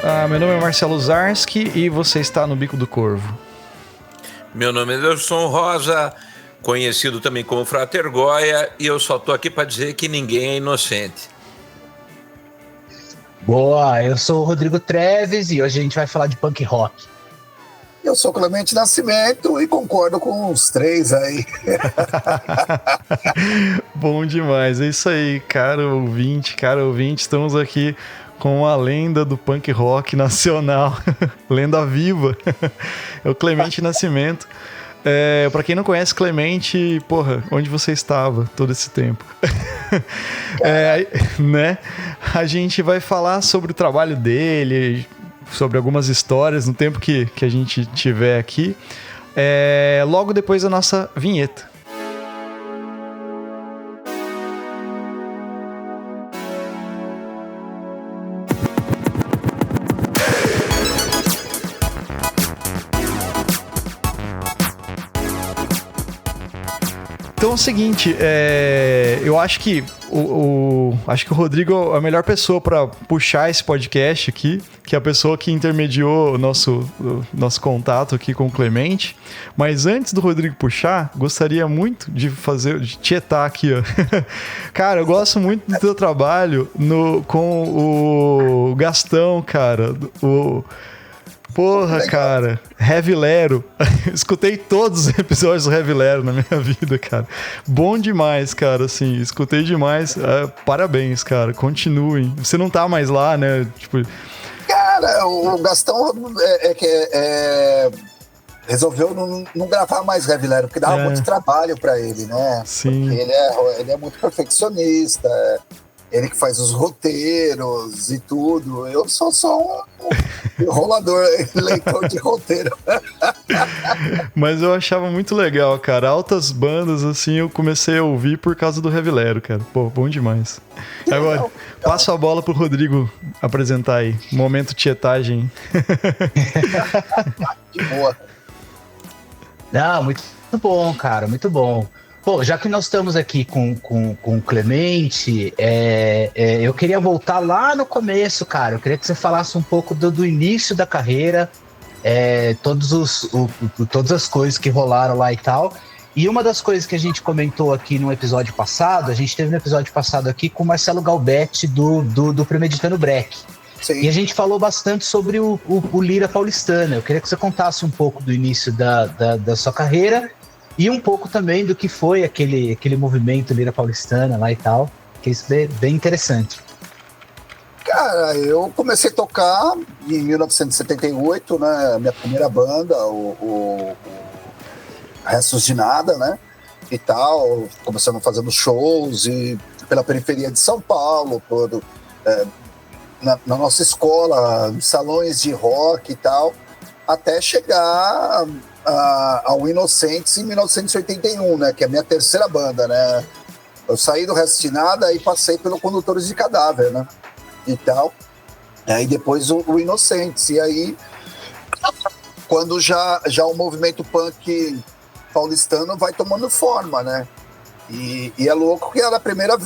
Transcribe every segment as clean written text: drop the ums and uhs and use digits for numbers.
Meu nome é Marcelo Zarski e você está no Bico do Corvo. Meu nome é Ederson Rosa, conhecido também como Frater Goya, e eu só tô aqui para dizer que ninguém é inocente. Boa, eu sou o Rodrigo Treves e hoje a gente vai falar de punk rock. Eu sou Clemente Nascimento e concordo com os três aí. Bom demais, é isso aí, caro ouvinte, estamos aqui com a lenda do punk rock nacional, lenda viva, é o Clemente Nascimento. Pra quem não conhece Clemente, porra, onde você estava todo esse tempo? Né? A gente vai falar sobre o trabalho dele, sobre algumas histórias no tempo que a gente tiver aqui, logo depois da nossa vinheta. Então é o seguinte, eu acho que o Rodrigo é a melhor pessoa para puxar esse podcast aqui, que é a pessoa que intermediou o nosso contato aqui com o Clemente. Mas antes do Rodrigo puxar, gostaria muito de tietar aqui, ó. Cara, eu gosto muito do teu trabalho com o Gastão, cara. Porra, cara, Heavy Lero. Escutei todos os episódios do Heavy Lero na minha vida, cara. Bom demais, cara, assim, escutei demais. Parabéns, cara, continuem. Você não tá mais lá, né? Tipo... Cara, o Gastão resolveu não gravar mais Heavy Lero, porque dava muito trabalho pra ele, né? Sim. Porque ele é muito perfeccionista, ele que faz os roteiros e tudo. Eu sou só um enrolador, leitor de roteiro. Mas eu achava muito legal, cara. Altas bandas, assim, eu comecei a ouvir por causa do Heavy Lero, cara. Pô, bom demais. Agora, passo a bola pro Rodrigo apresentar aí. Momento tietagem. De boa. Não, muito bom, cara, muito bom. Pô, já que nós estamos aqui com o Clemente, eu queria voltar lá no começo, cara. Eu queria que você falasse um pouco do início da carreira, todas as coisas que rolaram lá e tal. E uma das coisas que a gente comentou aqui no episódio passado, a gente teve no episódio passado aqui com o Marcelo Galbetti do Premeditando Break. Sim. E a gente falou bastante sobre o Lira Paulistana. Eu queria que você contasse um pouco do início da sua carreira e um pouco também do que foi aquele movimento Lira Paulistana lá e tal, que isso é bem interessante. Cara, eu comecei a tocar em 1978, né? Minha primeira banda, o Restos de Nada, né? E tal, começando fazendo shows e pela periferia de São Paulo, na nossa escola, salões de rock e tal, até chegar ao Inocentes em 1981, né, que é a minha terceira banda, né. Eu saí do Resto de Nada e passei pelo Condutores de Cadáver, né, e tal. Aí depois o Inocentes, e aí quando já o movimento punk paulistano vai tomando forma, né. E é louco que era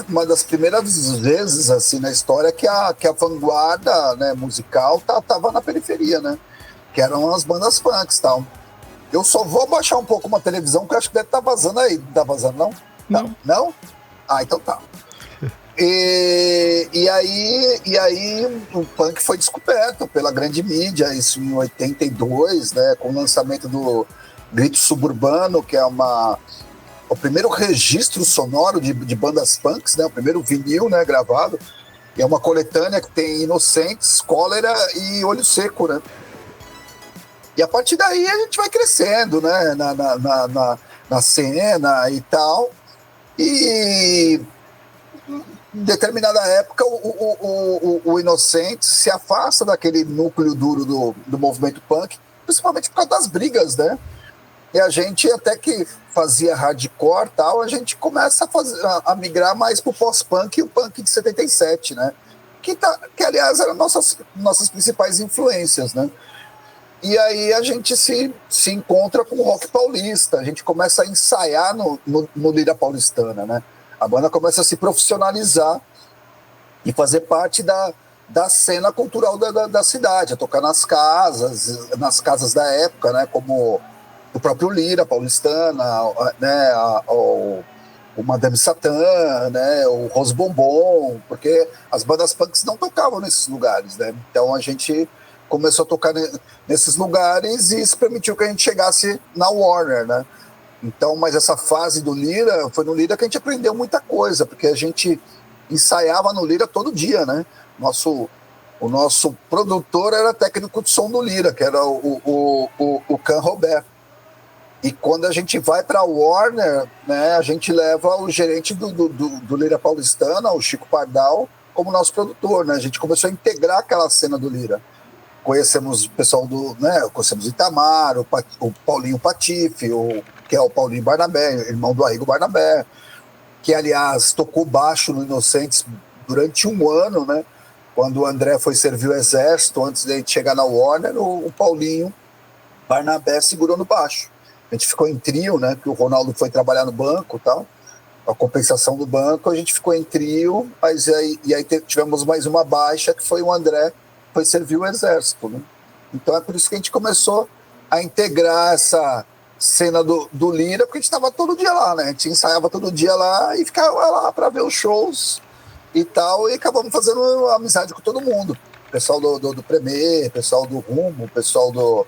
uma das primeiras vezes assim na história que a vanguarda, né, musical tava na periferia, né, que eram as bandas punks e tal. Eu só vou baixar um pouco uma televisão que eu acho que deve estar vazando aí. Não tá vazando, não? Não. Não? Ah, então tá. E aí o punk foi descoberto pela grande mídia, isso em 82, né, com o lançamento do Grito Suburbano, que é o primeiro registro sonoro de bandas punks, né, o primeiro vinil, né, gravado. E é uma coletânea que tem Inocentes, Cólera e Olho Seco, né? E a partir daí a gente vai crescendo, né, na cena e tal. E em determinada época o Inocentes se afasta daquele núcleo duro do movimento punk, principalmente por causa das brigas, né? E a gente, até que fazia hardcore e tal, a gente começa a migrar mais pro pós-punk e o punk de 77, né? Que aliás, eram nossas principais influências, né? E aí a gente se encontra com o rock paulista, a gente começa a ensaiar no Lira Paulistana, né? A banda começa a se profissionalizar e fazer parte da cena cultural da cidade, a tocar nas casas da época, né, como o próprio Lira, Paulistana, né, o Madame Satã, né, o Rose Bombom, porque as bandas punks não tocavam nesses lugares, né? Então a gente começou a tocar nesses lugares e isso permitiu que a gente chegasse na Warner, né? Então, mas essa fase do Lira, foi no Lira que a gente aprendeu muita coisa, porque a gente ensaiava no Lira todo dia, né? O nosso produtor era técnico de som do Lira, que era o Can Roberto. E quando a gente vai para a Warner, né, a gente leva o gerente do Lira Paulistana, o Chico Pardal, como nosso produtor, né? A gente começou a integrar aquela cena do Lira. Conhecemos o pessoal conhecemos o Itamar, o Paulinho Patife, que é o Paulinho Barnabé, irmão do Arrigo Barnabé, que, aliás, tocou baixo no Inocentes durante um ano, né? Quando o André foi servir o exército, antes de a gente chegar na Warner, o Paulinho Barnabé segurou no baixo. A gente ficou em trio, né? Que o Ronaldo foi trabalhar no banco e tal, a compensação do banco, a gente ficou em trio, mas aí tivemos mais uma baixa, que foi o André, que foi servir o exército, né? Então é por isso que a gente começou a integrar essa cena do Lira, porque a gente estava todo dia lá, né? A gente ensaiava todo dia lá e ficava lá para ver os shows e tal, e acabamos fazendo amizade com todo mundo. Pessoal do Premier, pessoal do Rumo, pessoal do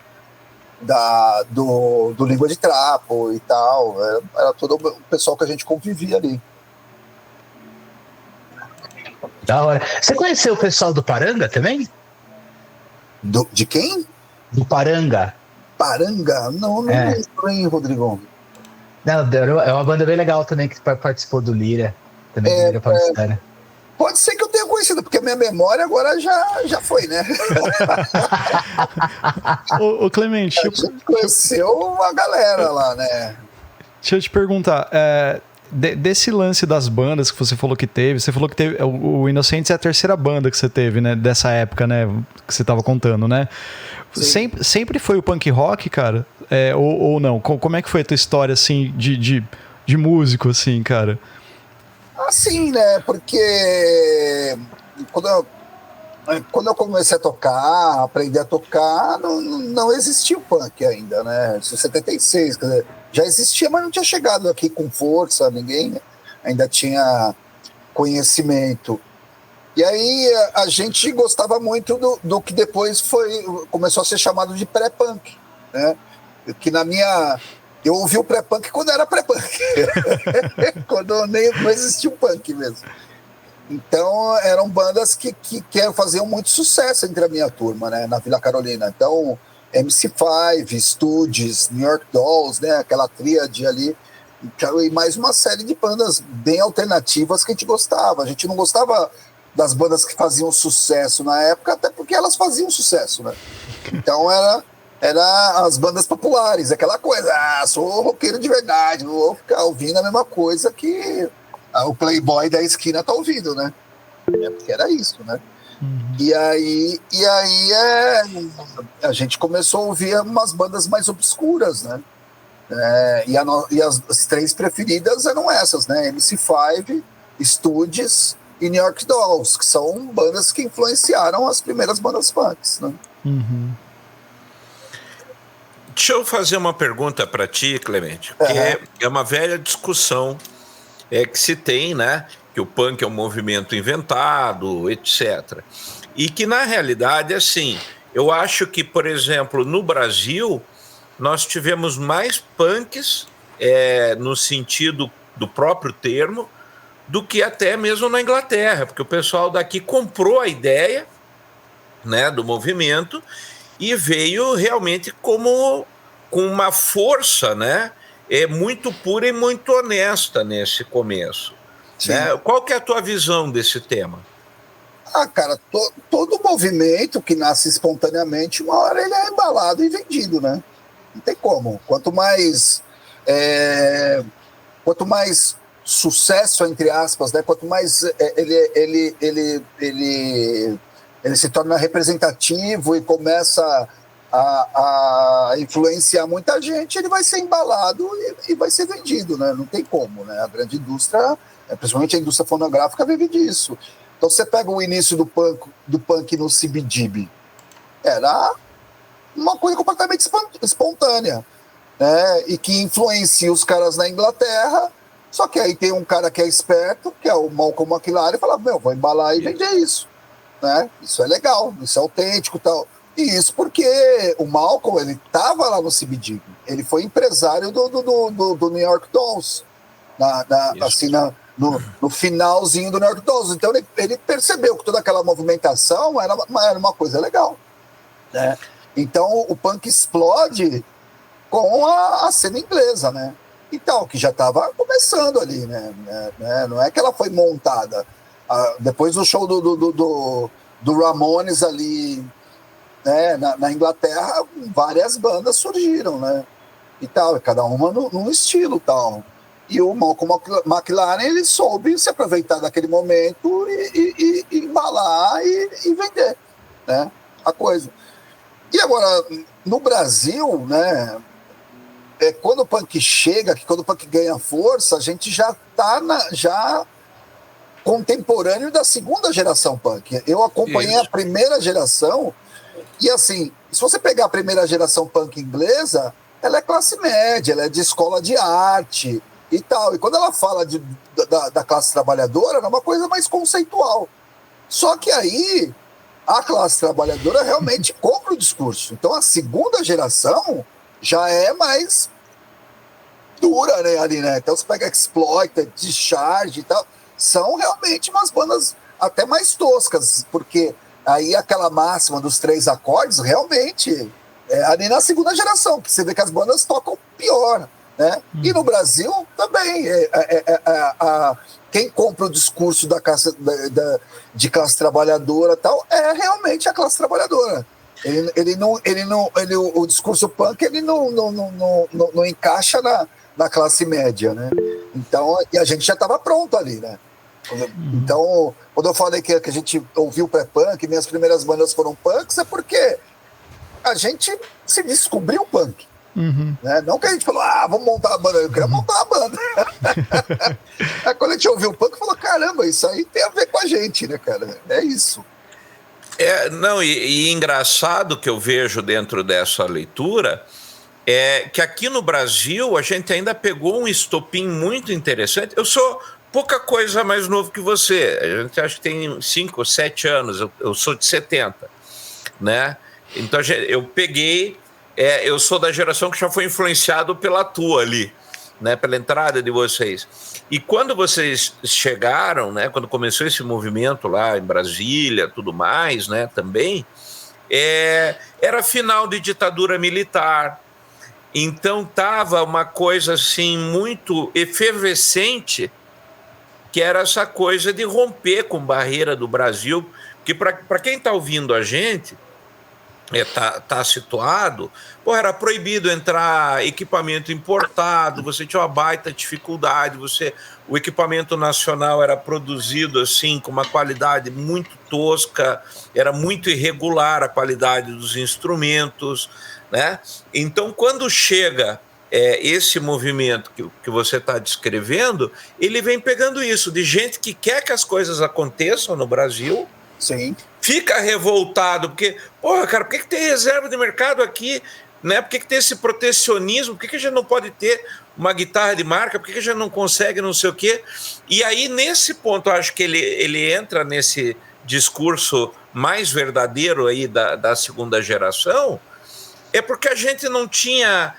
Língua de Trapo e tal. Era todo o pessoal que a gente convivia ali. Da hora. Você conheceu o pessoal do Paranga também? De quem? Do Paranga. Paranga? Não lembro, hein, Rodrigo? Não, é uma banda bem legal também que participou do Lira. Também do Lira Paulistana. Pode ser que eu tenha conhecido, porque a minha memória agora já foi, né? Ô Clemente, a gente conheceu a galera lá, né? Deixa eu te perguntar, desse lance das bandas que você falou que teve o Inocentes é a terceira banda que você teve, né? Dessa época, né? Que você tava contando, né? Sempre foi o punk rock, cara? Ou não? Como é que foi a tua história, assim, de músico, assim, cara? Assim, né? Porque quando eu comecei a tocar, aprender a tocar, não existia o punk ainda, né? 76, quer dizer, já existia, mas não tinha chegado aqui com força, ninguém ainda tinha conhecimento. E aí a gente gostava muito do que depois começou a ser chamado de pré-punk, né? Que eu ouvi o pré-punk quando era pré-punk, quando não existia o punk mesmo. Então eram bandas que faziam muito sucesso entre a minha turma, né, na Vila Carolina. Então MC5, Stooges, New York Dolls, né, aquela tríade ali, e mais uma série de bandas bem alternativas que a gente gostava. A gente não gostava das bandas que faziam sucesso na época, até porque elas faziam sucesso, né? Então era as bandas populares, aquela coisa, sou roqueiro de verdade, não vou ficar ouvindo a mesma coisa que o playboy da esquina tá ouvindo, né? Porque era isso, né? Uhum. E aí a gente começou a ouvir umas bandas mais obscuras, né? E as três preferidas eram essas, né? MC5, Stooges e New York Dolls, que são bandas que influenciaram as primeiras bandas punks, né? Uhum. Deixa eu fazer uma pergunta para ti, Clemente, que é uma velha discussão que se tem, né? Que o punk é um movimento inventado, etc. E que, na realidade, assim, eu acho que, por exemplo, no Brasil, nós tivemos mais punks, no sentido do próprio termo, do que até mesmo na Inglaterra, porque o pessoal daqui comprou a ideia, né, do movimento e veio realmente com uma força, né, muito pura e muito honesta nesse começo. Né? Qual que é a tua visão desse tema? Cara, todo movimento que nasce espontaneamente, uma hora ele é embalado e vendido, né? Não tem como. Quanto mais sucesso, entre aspas, né? Quanto mais ele se torna representativo e começa a influenciar muita gente, ele vai ser embalado e vai ser vendido, né? Não tem como, né? A grande indústria, principalmente a indústria fonográfica, vive disso. Então você pega o início do punk no CBGB, era uma coisa completamente espontânea, né? E que influencia os caras na Inglaterra. Só que aí tem um cara que é esperto, que é o Malcolm McLaren, e fala, vou embalar e vender isso, né? Isso é legal, isso é autêntico e tal. E isso porque o Malcolm, ele estava lá no CBGB, ele foi empresário do New York Dolls, no finalzinho do New York Dolls. Então ele percebeu que toda aquela movimentação era uma coisa legal, né? Então o punk explode com a cena inglesa, né? Então, que já estava começando ali, né? Não é que ela foi montada. Depois do show do Ramones ali, né, na Inglaterra, várias bandas surgiram, né? E tal, cada uma num estilo tal. E o Malcolm McLaren, ele soube se aproveitar daquele momento e embalar e vender, né, a coisa. E agora, no Brasil, né, quando o punk chega, quando o punk ganha força, a gente já está contemporâneo da segunda geração punk. Eu acompanhei a primeira geração e, assim, se você pegar a primeira geração punk inglesa, ela é classe média, ela é de escola de arte e tal. E quando ela fala da classe trabalhadora, é uma coisa mais conceitual. Só que aí a classe trabalhadora realmente compra o discurso. Então a segunda geração já é mais dura, né, ali, né? Então você pega Exploited, Discharge e tal, são realmente umas bandas até mais toscas, porque aí aquela máxima dos 3 acordes realmente é ali na segunda geração, que você vê que as bandas tocam pior, né? E no Brasil também, quem compra o discurso de classe trabalhadora e tal é realmente a classe trabalhadora. O discurso punk ele não encaixa na classe média, né? Então, e a gente já estava pronto ali, né? Então, quando eu falei que a gente ouviu pré-punk, minhas primeiras bandas foram punks, é porque a gente se descobriu punk. Né? Não que a gente falou, vamos montar a banda, eu queria montar a banda. Aí quando a gente ouviu o punk, falou, caramba, isso aí tem a ver com a gente, né, cara? É isso. Não, e engraçado que eu vejo dentro dessa leitura é que aqui no Brasil a gente ainda pegou um estopim muito interessante. Eu sou pouca coisa mais novo que você, a gente acha que tem 5 ou 7 anos, eu sou de 70, né? Então eu peguei, eu sou da geração que já foi influenciado pela tua ali, né? Pela entrada de vocês. E quando vocês chegaram, né? Quando começou esse movimento lá em Brasília, tudo mais, né? Também, era final de ditadura militar. Então tava uma coisa assim muito efervescente, que era essa coisa de romper com barreira do Brasil, que para quem está ouvindo a gente, tá situado, era proibido entrar equipamento importado, você tinha uma baita dificuldade, o equipamento nacional era produzido assim com uma qualidade muito tosca, era muito irregular a qualidade dos instrumentos, né? Então, quando chega esse movimento que você está descrevendo, ele vem pegando isso, de gente que quer que as coisas aconteçam no Brasil. Sim. Fica revoltado, porque, cara, por que tem reserva de mercado aqui? Né? Por que tem esse protecionismo? Por que a gente não pode ter uma guitarra de marca? Por que a gente não consegue não sei o quê? E aí, nesse ponto, eu acho que ele entra nesse discurso mais verdadeiro aí da segunda geração, é porque a gente não tinha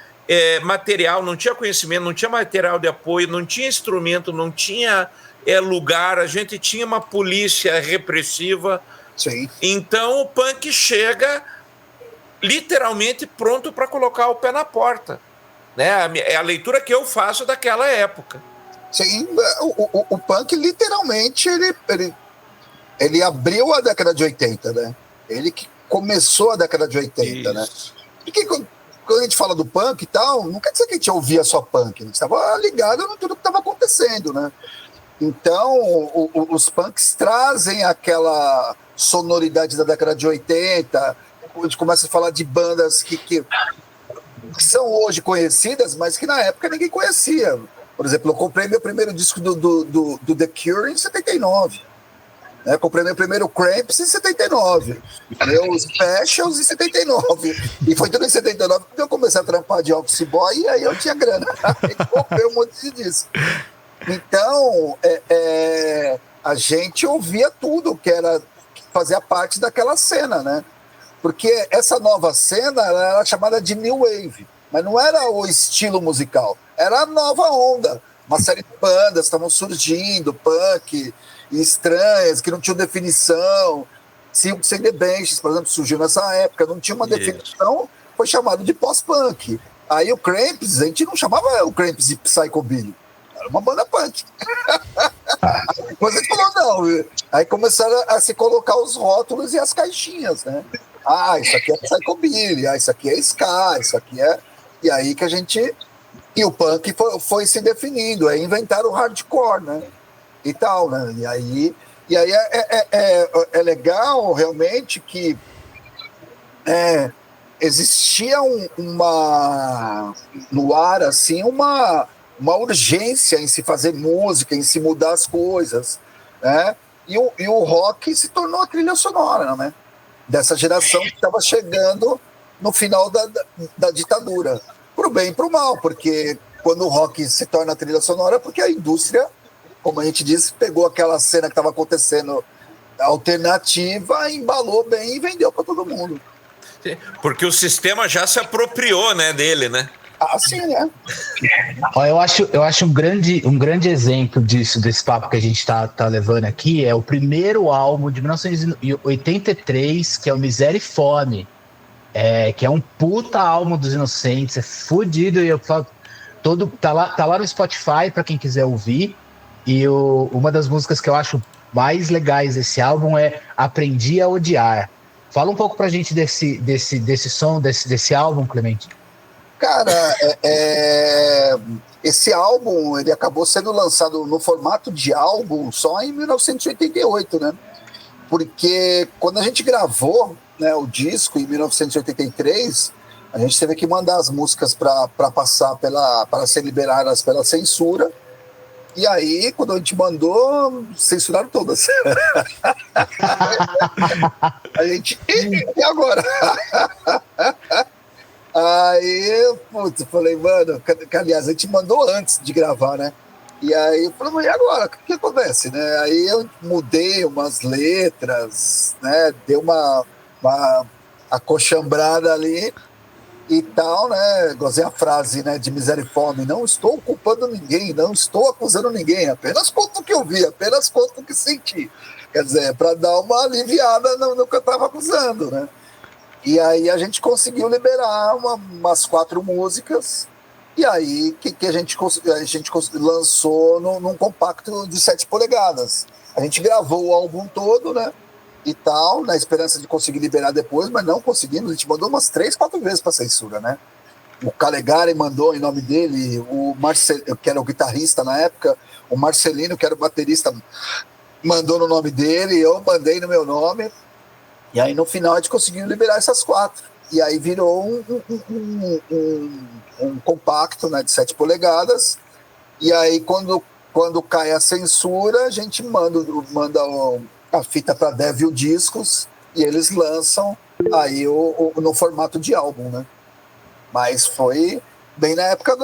material, não tinha conhecimento, não tinha material de apoio, não tinha instrumento, não tinha lugar, a gente tinha uma polícia repressiva. Sim. Então o punk chega literalmente pronto para colocar o pé na porta, né? É a leitura que eu faço daquela época. Sim, o punk literalmente ele abriu a década de 80, né? Ele que começou a década de 80, isso, né? Porque quando a gente fala do punk e tal, não quer dizer que a gente ouvia só punk, a gente estava ligado em tudo que estava acontecendo, né? Então, os punks trazem aquela sonoridade da década de 80, a gente começa a falar de bandas que são hoje conhecidas, mas que na época ninguém conhecia. Por exemplo, eu comprei meu primeiro disco do The Cure em 79. né? Comprei meu primeiro Cramps em 79, meus Specials em 79, e foi tudo em 79 que eu comecei a trampar de office boy, e aí eu tinha grana, aí comprei um monte de disco. Então, a gente ouvia tudo que fazia parte daquela cena, né? Porque essa nova cena ela era chamada de New Wave, mas não era o estilo musical, era a nova onda. Uma série de bandas estavam surgindo, punk, estranhas, que não tinham definição. Silk and the Benches, por exemplo, surgiu nessa época, não tinha uma definição, foi chamado de pós-punk. Aí o Cramps, a gente não chamava o Cramps de Psychobilly, era uma banda punk. Depois a gente falou, não. Aí começaram a se colocar os rótulos e as caixinhas, né? Isso aqui é Psychobilly, isso aqui é ska, isso aqui é... E aí que a gente... E o punk foi se definindo, aí inventaram o hardcore, né? E tal, né? E aí é legal, realmente, que existia no ar, assim, uma urgência em se fazer música, em se mudar as coisas, né? E o rock se tornou a trilha sonora, né? Dessa geração que estava chegando no final da ditadura. Pro bem e pro mal, porque quando o rock se torna trilha sonora, porque a indústria, como a gente disse, pegou aquela cena que estava acontecendo alternativa, embalou bem e vendeu para todo mundo. Porque o sistema já se apropriou, né, dele, né? Sim, né? Eu acho um grande exemplo desse papo que a gente tá levando aqui é o primeiro álbum de 1983, que é o Miséria e Fome. Que é um puta álbum dos Inocentes, é fudido, e eu falo, tá lá no Spotify para quem quiser ouvir, e uma das músicas que eu acho mais legais desse álbum é Aprendi a Odiar. Fala um pouco pra gente desse som, desse álbum, Clemente. Cara, esse álbum ele acabou sendo lançado no formato de álbum só em 1988, né? Porque quando a gente gravou, né, o disco em 1983, a gente teve que mandar as músicas para passar para ser liberadas pela censura. E aí, quando a gente mandou, censuraram todas. A gente, e agora? Aí, putz, eu falei, mano, aliás, a gente mandou antes de gravar, né? E aí eu falei, mas e agora? O que acontece, né? Aí eu mudei umas letras, né? Dei uma acochambrada ali e tal, né? Gozei a frase, né, de Miséria e Fome: não estou culpando ninguém, não estou acusando ninguém, apenas conto o que eu vi, apenas conto o que senti. Quer dizer, para dar uma aliviada no que eu estava acusando, né? E aí a gente conseguiu liberar umas 4 músicas. E aí que a gente lançou num compacto de 7 polegadas. A gente gravou o álbum todo, né? E tal, na esperança de conseguir liberar depois, mas não conseguimos. A gente mandou umas 3, 4 vezes para censura, né? O Calegari mandou em nome dele, o Marcelino, que era o guitarrista na época, o Marcelino, que era o baterista, mandou no nome dele, eu mandei no meu nome. E aí no final a gente conseguiu liberar essas 4. E aí virou um compacto, né, de 7 polegadas. E aí quando cai a censura, a gente manda a fita para Devil Discos e eles lançam aí no formato de álbum, né? Mas foi bem na época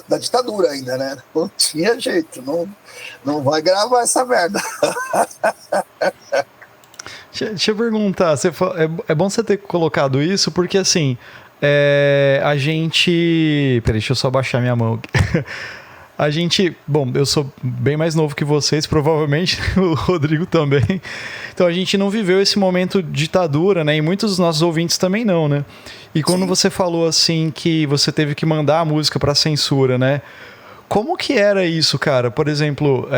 da ditadura ainda, né? Não tinha jeito, não vai gravar essa merda. Deixa eu perguntar, é bom você ter colocado isso, porque assim, a gente... Peraí, deixa eu só baixar minha mão aqui. A gente... Bom, eu sou bem mais novo que vocês, provavelmente, o Rodrigo também. Então a gente não viveu esse momento de ditadura, né? E muitos dos nossos ouvintes também não, né? E quando Sim. Você falou assim que você teve que mandar a música pra censura, né? Como que era isso, cara? Por exemplo,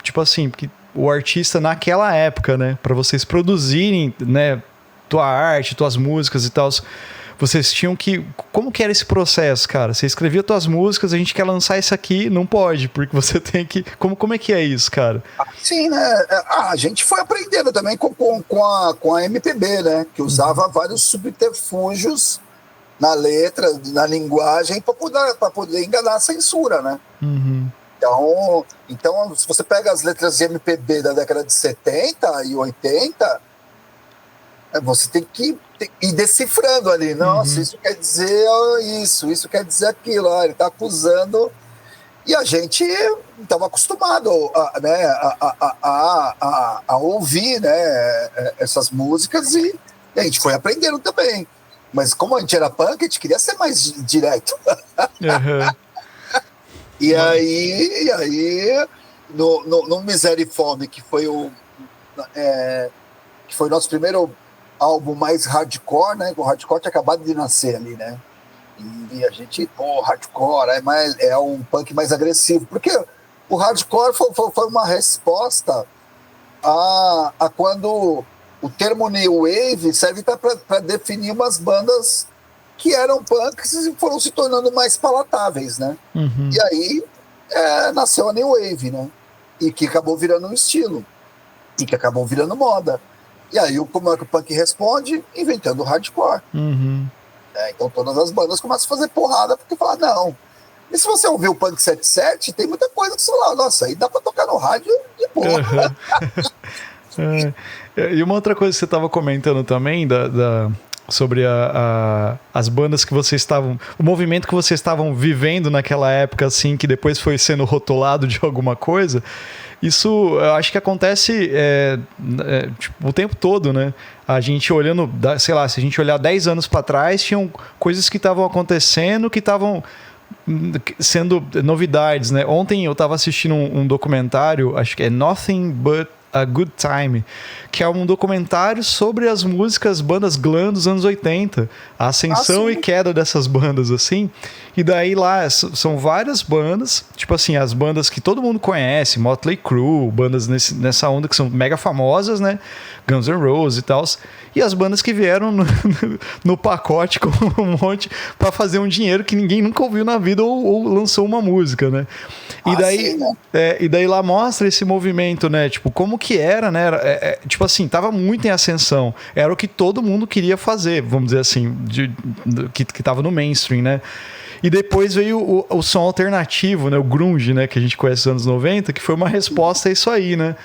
tipo assim... o artista naquela época, né? Para vocês produzirem, né? Tua arte, tuas músicas e tal. Vocês tinham que... Como que era esse processo, cara? Você escrevia tuas músicas, a gente quer lançar isso aqui, não pode, porque você tem que... Como é que é isso, cara? Sim, né? A gente foi aprendendo também com a MPB, né? Que usava vários subterfúgios na letra, na linguagem, para poder enganar a censura, né? Uhum. Então, se você pega as letras de MPB da década de 70 e 80, você tem que ir decifrando ali. Nossa, isso quer dizer isso quer dizer aquilo. Ele está acusando. E a gente estava acostumado a ouvir, né, essas músicas e a gente foi aprendendo também. Mas como a gente era punk, a gente queria ser mais direto. E aí no Miséria e Fome, que foi o nosso primeiro álbum mais hardcore, né? O hardcore tinha acabado de nascer ali, né? E a gente, hardcore é um punk mais agressivo, porque o hardcore foi uma resposta a quando o termo New Wave serve para definir umas bandas que eram punks e foram se tornando mais palatáveis, né? E aí nasceu a New Wave, né? E que acabou virando um estilo, e que acabou virando moda. E aí como é que o punk responde? Inventando o hardcore. Então todas as bandas começam a fazer porrada porque falam, não. E se você ouvir o Punk 77, tem muita coisa que você fala, nossa, aí dá pra tocar no rádio de porra. E uma outra coisa que você estava comentando também sobre as bandas que vocês estavam, o movimento que vocês estavam vivendo naquela época, assim, que depois foi sendo rotulado de alguma coisa. Isso eu acho que acontece tipo, o tempo todo, né? A gente olhando, sei lá, se a gente olhar 10 anos para trás, tinham coisas que estavam acontecendo, que estavam sendo novidades, né? Ontem eu estava assistindo um documentário, acho que é Nothing But a Good Time, que é um documentário sobre as músicas, bandas glam dos anos 80, a ascensão e queda dessas bandas, assim. E daí lá são várias bandas, tipo assim, as bandas que todo mundo conhece, Motley Crue, bandas nessa onda que são mega famosas, né? Guns N' Roses e tal. E as bandas que vieram no pacote com um monte para fazer um dinheiro que ninguém nunca ouviu na vida ou lançou uma música, né? E daí lá mostra esse movimento, né? Tipo, como que era, né? Tipo assim, tava muito em ascensão. Era o que todo mundo queria fazer, vamos dizer assim, que tava no mainstream, né? E depois veio o som alternativo, né? O grunge, né? Que a gente conhece nos anos 90, que foi uma resposta a isso aí, né?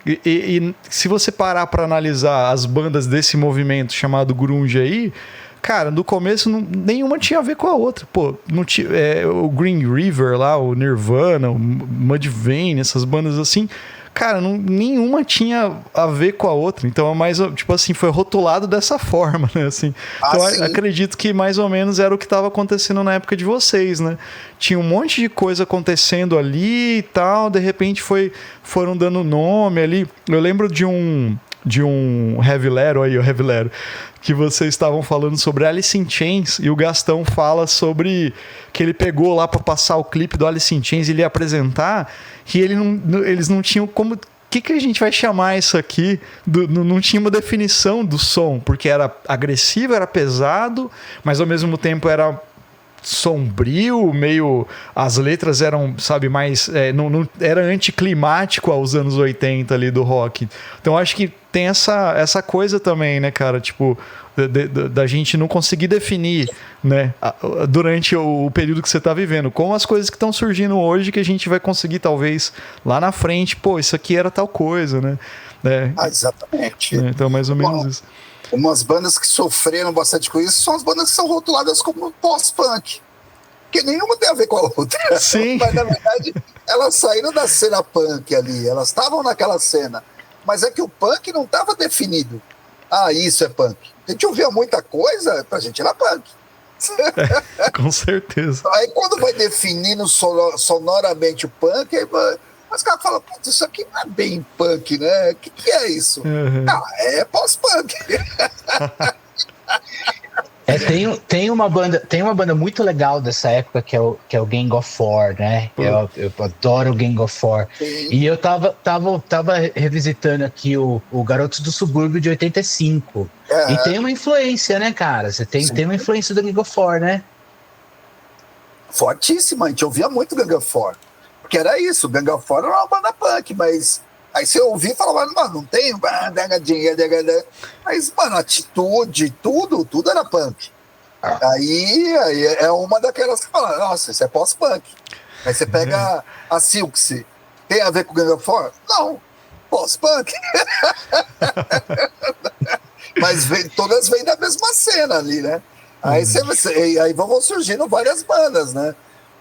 E se você parar para analisar as bandas desse movimento chamado grunge aí, cara, no começo nenhuma tinha a ver com a outra. Pô, não tinha, o Green River lá, o Nirvana, o Mudvayne, essas bandas assim, cara, nenhuma tinha a ver com a outra. Então é mais, tipo assim, foi rotulado dessa forma, né? Assim, então acredito que mais ou menos era o que estava acontecendo na época de vocês, né? Tinha um monte de coisa acontecendo ali e tal, de repente foram dando nome ali. Eu lembro de um Heavy Lero aí, o Heavy Lero, que vocês estavam falando sobre Alice in Chains, e o Gastão fala sobre que ele pegou lá para passar o clipe do Alice in Chains e ele ia apresentar, que eles não tinham como... O que a gente vai chamar isso aqui? Não tinha uma definição do som, porque era agressivo, era pesado, mas ao mesmo tempo era sombrio, meio... As letras eram, sabe, mais... não era anticlimático aos anos 80 ali do rock. Então acho que tem essa coisa também, né, cara? Tipo, da gente não conseguir definir, né, durante o período que você tá vivendo, com as coisas que estão surgindo hoje, que a gente vai conseguir, talvez, lá na frente, pô, isso aqui era tal coisa, né? Exatamente. Então, mais ou menos isso. Umas bandas que sofreram bastante com isso são as bandas que são rotuladas como pós-punk, que nenhuma tem a ver com a outra. Sim. Mas, na verdade, elas saíram da cena punk ali, elas estavam naquela cena, mas é que o punk não estava definido. Isso é punk. A gente ouvia muita coisa, pra gente era punk. Com certeza. Aí quando vai definindo sonoramente o punk, aí os caras falam, putz, isso aqui não é bem punk, né? O que é isso? É pós-punk. Tem uma banda muito legal dessa época que é o Gang of Four, né? Eu adoro o Gang of Four. Sim. E eu tava revisitando aqui o Garotos do Subúrbio de 85. E tem uma influência, né, cara? Você tem uma influência do Gang of Four, né? Fortíssima, a gente ouvia muito Gang of Four. Porque era isso, o Gang of Four era uma banda punk, mas... Aí você ouvia e falava, mano, não tem... Mas, mano, atitude, tudo era punk. Aí é uma daquelas que fala, nossa, isso é pós-punk. Aí você pega a Silksy, tem a ver com o Gang of Four? Não, pós-punk. Mas todas vêm da mesma cena ali, né? Aí, aí vão surgindo várias bandas, né?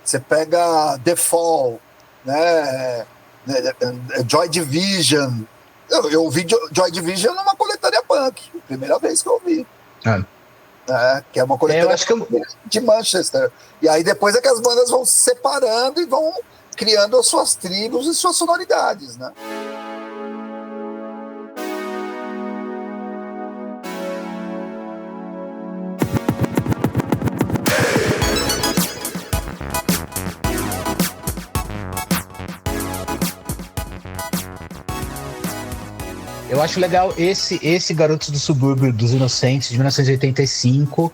Você pega The Fall, né? Joy Division. Eu ouvi Joy Division numa coletânea punk, primeira vez que eu ouvi. Que é uma coletânea de Manchester. E aí depois é que as bandas vão se separando e vão criando as suas tribos e suas sonoridades, né? Eu acho legal esse Garotos do Subúrbio dos Inocentes, de 1985.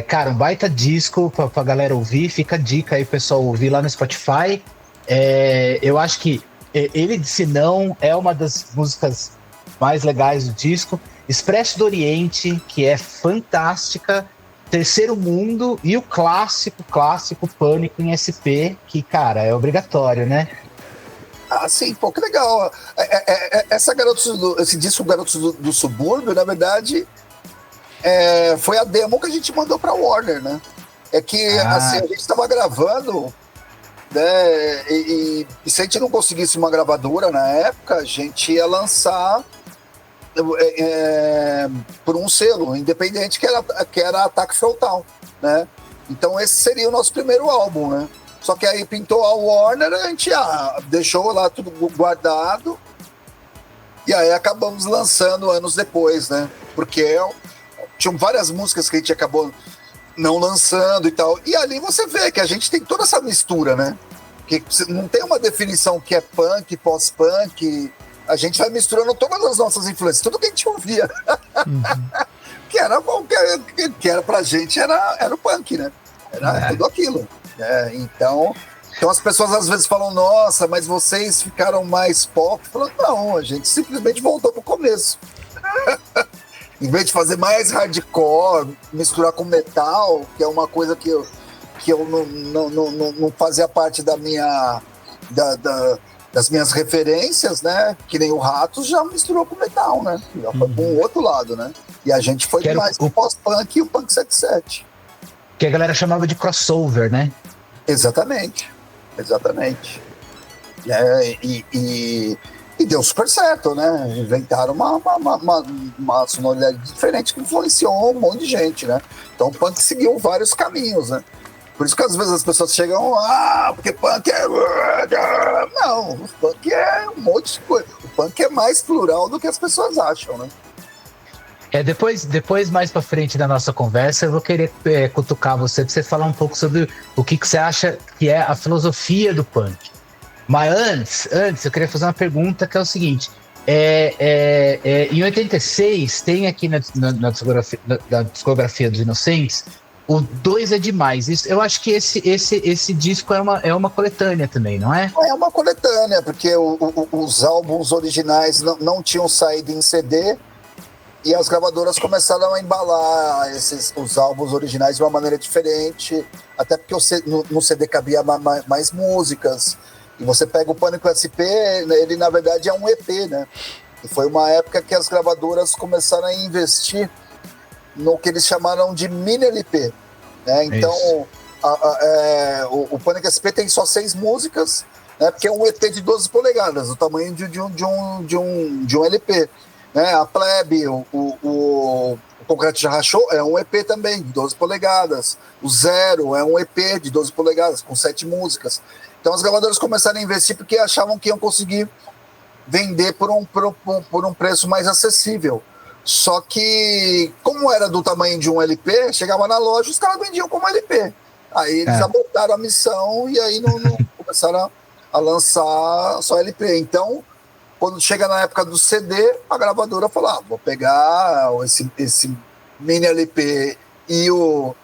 Cara, um baita disco pra galera ouvir. Fica a dica aí, pessoal, ouvir lá no Spotify. Eu acho que ele, se não, é uma das músicas mais legais do disco. Expresso do Oriente, que é fantástica. Terceiro Mundo e o clássico Pânico em SP, que, cara, é obrigatório, né? Ah, sim, pô, que legal. Esse disco Garotos do Subúrbio, na verdade, foi a demo que a gente mandou pra Warner, né? Assim, a gente estava gravando, né? E se a gente não conseguisse uma gravadora na época, a gente ia lançar por um selo independente que era Ataque Frontal, né? Então esse seria o nosso primeiro álbum, né? Só que aí pintou a Warner, a gente deixou lá tudo guardado e aí acabamos lançando anos depois, né? Porque tinham várias músicas que a gente acabou não lançando e tal. E ali você vê que a gente tem toda essa mistura, né? Que não tem uma definição que é punk, pós-punk. A gente vai misturando todas as nossas influências, tudo que a gente ouvia. Que era bom, que era pra gente, era o punk, né? Era tudo aquilo. Então as pessoas às vezes falam, nossa, mas vocês ficaram mais pop. Falando, não, a gente simplesmente voltou pro começo. Em vez de fazer mais hardcore, misturar com metal, que é uma coisa que eu não fazia parte das minhas referências, né? Que nem o Ratos já misturou com metal, né? Já foi com o outro lado, né? E a gente foi mais pro pós-punk e o Punk 77. Que a galera chamava de crossover, né? Exatamente. E deu super certo, né? Inventaram uma sonoridade diferente que influenciou um monte de gente, né? Então o punk seguiu vários caminhos, né? Por isso que às vezes as pessoas chegam, porque punk é... Não, o punk é um monte de coisa. O punk é mais plural do que as pessoas acham, né? Depois, mais pra frente da nossa conversa, eu vou querer cutucar você pra você falar um pouco sobre o que você acha que é a filosofia do punk. Mas antes eu queria fazer uma pergunta que é o seguinte: em 86, tem aqui na discografia dos Inocentes, o 2 é Demais. Isso, eu acho que esse disco é uma coletânea também, não é? É uma coletânea, porque os álbuns originais não tinham saído em CD. E as gravadoras começaram a embalar os álbuns originais de uma maneira diferente, até porque no CD cabia mais músicas. E você pega o Pânico SP, ele na verdade é um EP, né? E foi uma época que as gravadoras começaram a investir no que eles chamaram de mini LP, né? Então, o Pânico SP tem só 6 músicas, né? Porque é um EP de 12 polegadas, o tamanho de um LP. Né, a Plebe, o Concreto Já Rachou é um EP também, de 12 polegadas. O Zero é um EP de 12 polegadas, com 7 músicas. Então as gravadoras começaram a investir porque achavam que iam conseguir vender por um preço mais acessível. Só que, como era do tamanho de um LP, chegava na loja, os caras vendiam como LP. Aí eles abortaram a missão e aí não começaram a lançar só LP. Então, quando chega na época do CD, a gravadora falou, vou pegar esse mini LP e o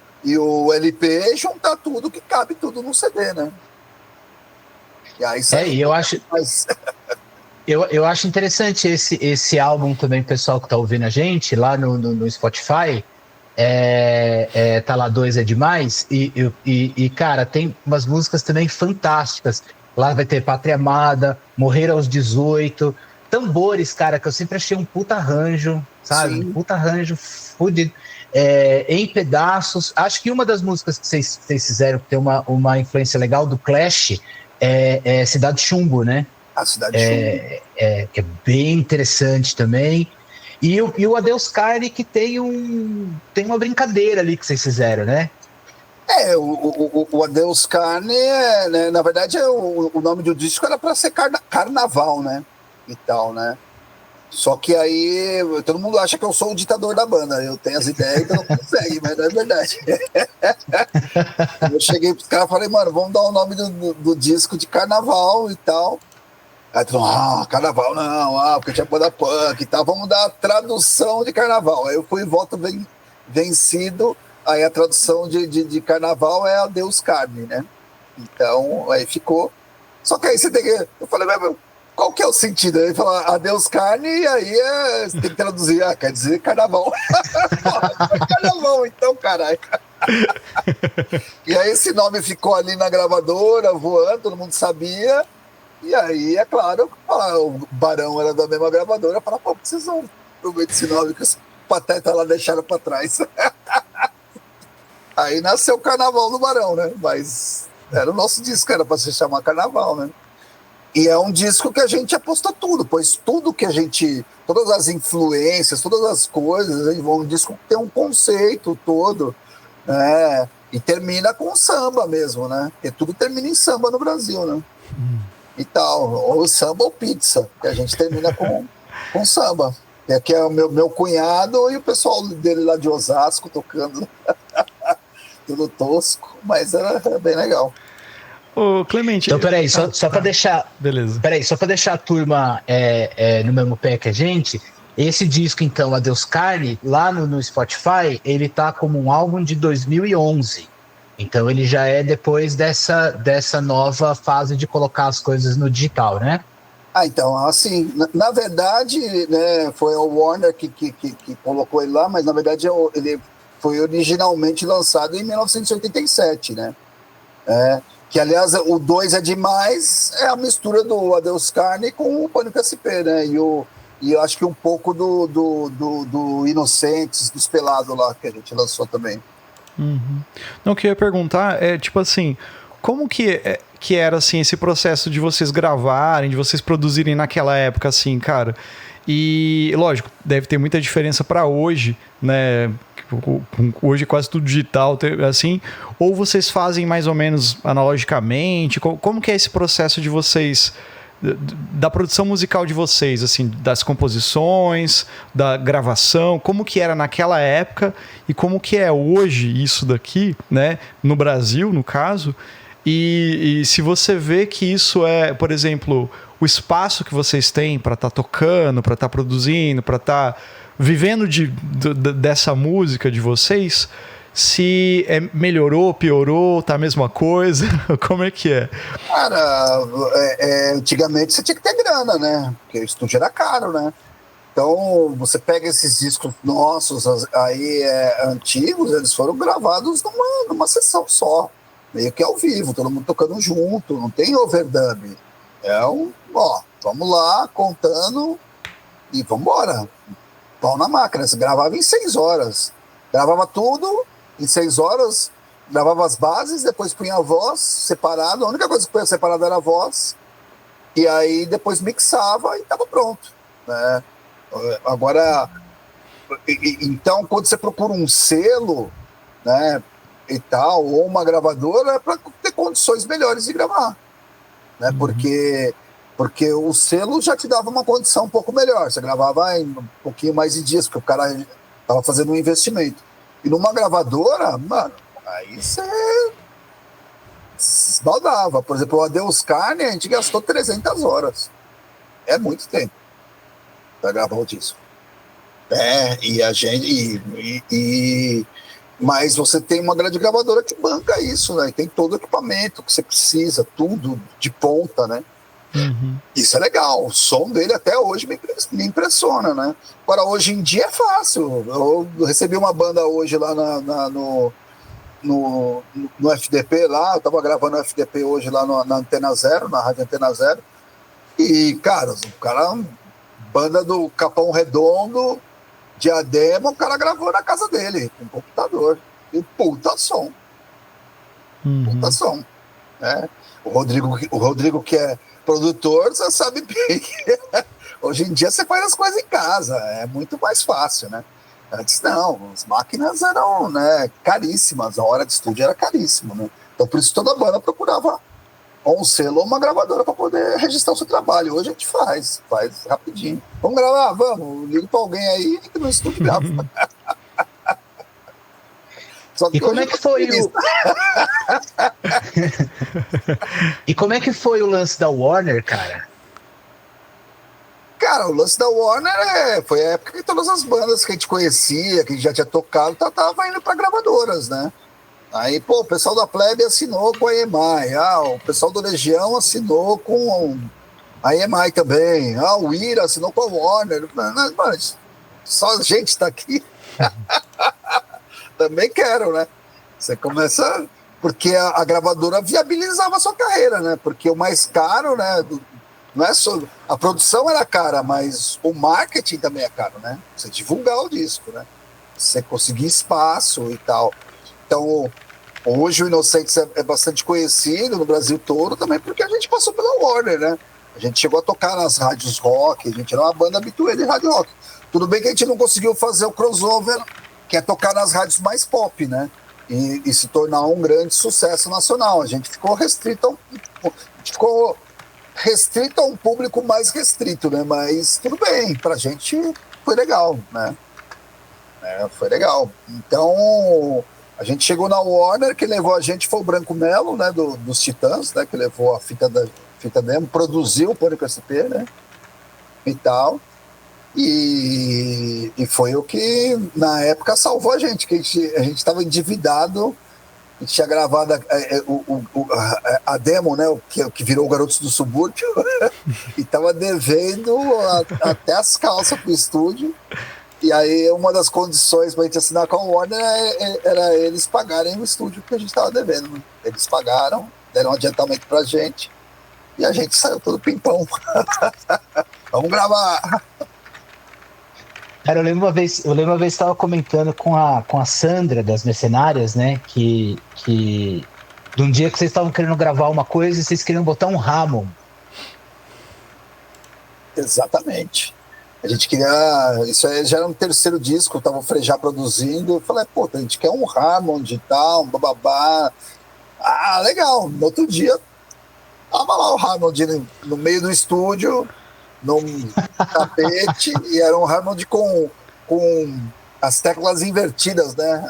LP e juntar tudo, que cabe tudo no CD, né? E aí eu acho interessante esse álbum também, pessoal que tá ouvindo a gente, lá no Spotify, Tá lá 2 é demais, e, cara, tem umas músicas também fantásticas. Lá vai ter Pátria Amada, Morrer aos 18, Tambores, cara, que eu sempre achei um puta arranjo, sabe? Sim. Um puta arranjo fudido. Em Pedaços, acho que uma das músicas que vocês fizeram que tem uma influência legal do Clash é Cidade Chumbo, né? A Cidade Chumbo. Que é bem interessante também. E o Adeus Carne, que tem uma brincadeira ali que vocês fizeram, né? O Adeus Carne, né, na verdade, o nome do disco era para ser Carnaval, né? E tal, né? Só que aí todo mundo acha que eu sou o ditador da banda. Eu tenho as ideias e não consegue, mas não é verdade. Eu cheguei pros caras e falei, mano, vamos dar o nome do disco de Carnaval e tal. Aí tu Carnaval não, porque tinha banda punk e tal, vamos dar a tradução de Carnaval. Aí eu fui e volto vencido, aí a tradução de Carnaval é Adeus Carne, né? Então, aí ficou. Só que aí você tem que. Eu falei, mas qual que é o sentido? Ele falou Adeus Carne, e aí você tem que traduzir, quer dizer Carnaval. Carnaval, então, caralho. E aí esse nome ficou ali na gravadora, voando, todo mundo sabia. E aí, é claro, o Barão era da mesma gravadora, fala, pô, vocês vão prometer esse nome que os patetas lá deixaram pra trás. Aí nasceu o Carnaval do Barão, né? Mas era o nosso disco, era pra se chamar Carnaval, né? E é um disco que a gente aposta tudo, pois tudo que a gente, todas as influências, todas as coisas, um disco que tem um conceito todo, né? E termina com samba mesmo, né? Porque tudo termina em samba no Brasil, né? E tal, ou samba ou pizza, que a gente termina com samba. E aqui é o meu cunhado e o pessoal dele lá de Osasco tocando tudo tosco, mas era bem legal. Ô, Clemente... Então, peraí, só para deixar... Beleza. Peraí, só para deixar a turma no mesmo pé que a gente, esse disco, então, Adeus Carne, lá no Spotify, ele tá como um álbum de 2011. Então ele já é depois dessa nova fase de colocar as coisas no digital, né? Então, assim, na verdade, né, foi o Warner que colocou ele lá, mas na verdade ele foi originalmente lançado em 1987, né? Que, aliás, o 2 é demais, é a mistura do Adeus Carne com o Pânico SP, né? E eu acho que um pouco do Inocentes, dos Pelados lá, que a gente lançou também. Uhum. Não, o que eu ia perguntar é, tipo assim, como que era, assim, esse processo de vocês gravarem, de vocês produzirem naquela época, assim, cara? E, lógico, deve ter muita diferença para hoje, né? Hoje é quase tudo digital, assim. Ou vocês fazem mais ou menos analogicamente? Como que é esse processo de vocês... da produção musical de vocês, assim, das composições, da gravação, como que era naquela época e como que é hoje isso daqui, né, no Brasil, no caso, e se você vê que isso é, por exemplo, o espaço que vocês têm para estar tocando, para estar produzindo, para estar vivendo dessa música de vocês, se melhorou, piorou, tá a mesma coisa, como é que é? Cara, antigamente você tinha que ter grana, né? Porque o estúdio era caro, né? Então, você pega esses discos nossos aí antigos, eles foram gravados numa sessão só, meio que ao vivo, todo mundo tocando junto, não tem overdub. Vamos lá, contando e vambora. Pau na máquina, você gravava em 6 horas. Gravava tudo em 6 horas, gravava as bases, depois punha a voz separada, a única coisa que punha separada era a voz, e aí depois mixava e estava pronto, né? Agora, então, quando você procura um selo, né, e tal, ou uma gravadora, é para ter condições melhores de gravar, né? Porque o selo já te dava uma condição um pouco melhor, você gravava em um pouquinho mais de dias, porque o cara estava fazendo um investimento. E numa gravadora, mano, aí você esbaldava. Por exemplo, o Adeus Carne, a gente gastou 300 horas. É muito tempo para gravar o disco. E a gente... Mas você tem uma grande gravadora que banca isso, né? E tem todo o equipamento que você precisa, tudo de ponta, né? Isso é legal. O som dele até hoje me impressiona, né? Agora, hoje em dia é fácil. Eu recebi uma banda hoje lá no FDP lá, eu tava gravando o FDP hoje lá na Antena Zero, na Rádio Antena Zero. E, cara, banda do Capão Redondo, Diadema, o cara gravou na casa dele, com computador. E puta som. Puta som. Né? O Rodrigo, que é produtor, você sabe bem que hoje em dia você faz as coisas em casa, é muito mais fácil, né? Antes não, as máquinas eram, né, caríssimas, a hora de estúdio era caríssima, né? Então por isso toda banda procurava ou um selo ou uma gravadora para poder registrar o seu trabalho. Hoje a gente faz rapidinho. Vamos gravar? Vamos, ligo para alguém aí que no estúdio grava. E como é que foi E como é que foi o lance da Warner, cara? Cara, o lance da Warner foi a época que todas as bandas que a gente conhecia, que a gente já tinha tocado, tava indo para gravadoras, né? Aí, pô, o pessoal da Plebe assinou com a EMI, o pessoal do Legião assinou com a EMI também, o Ira assinou com a Warner, mas só a gente tá aqui. Também quero, né? Você começa... Porque a gravadora viabilizava a sua carreira, né? Porque o mais caro, né? Não é só... A produção era cara, mas o marketing também é caro, né? Você divulgar o disco, né? Você conseguir espaço e tal. Então, hoje o Inocentes é bastante conhecido no Brasil todo também, porque a gente passou pela Warner, né? A gente chegou a tocar nas rádios rock, a gente era uma banda habituada de rádio rock. Tudo bem que a gente não conseguiu fazer o crossover, que é tocar nas rádios mais pop, né? E se tornar um grande sucesso nacional. A gente ficou restrito a um público mais restrito, né? Mas tudo bem, pra gente foi legal, né? Foi legal. Então, a gente chegou na Warner, que levou a gente foi o Branco Melo, né? Dos Titãs, né? Que levou a fita demo, produziu o Pânico SP, né? E tal. E foi o que, na época, salvou a gente, que a gente estava endividado, a gente tinha gravado a demo, né, o que virou o Garotos do Subúrbio, e estava devendo até as calças pro estúdio. E aí uma das condições para a gente assinar com a Warner era eles pagarem o estúdio que a gente estava devendo. Né? Eles pagaram, deram um adiantamento pra gente, e a gente saiu todo pimpão. Vamos gravar! Cara, eu lembro uma vez que estava comentando com a Sandra das Mercenárias, né? Que de um dia que vocês estavam querendo gravar uma coisa e vocês queriam botar um Hammond. Exatamente. A gente queria. Isso aí já era no terceiro disco, eu tava o Frejá produzindo. Eu falei, pô, a gente quer um Hammond e tal, um bababá. Legal. No outro dia, tava lá o Hammond no meio do estúdio, num tapete, e era um Hammond com as teclas invertidas, né?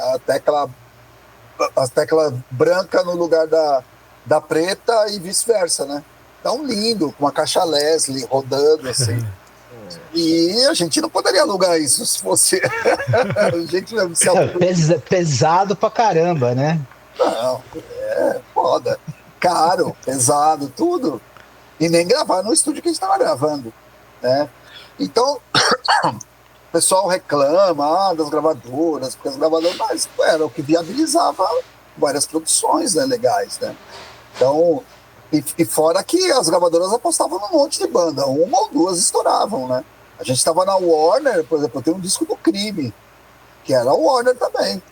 A tecla branca no lugar da preta e vice-versa, né? Então, lindo, com uma caixa Leslie rodando, assim. E a gente não poderia alugar isso se fosse... a gente pesado pra caramba, né? Não, foda. Caro, pesado, tudo. E nem gravar no estúdio que a gente estava gravando. Né? Então, o pessoal reclama das gravadoras, porque as gravadoras, mas era o que viabilizava várias produções, né, legais, né? Então, e fora que as gravadoras apostavam num monte de banda, uma ou duas estouravam, né? A gente estava na Warner, por exemplo, eu tenho um disco do Crime, que era a Warner também.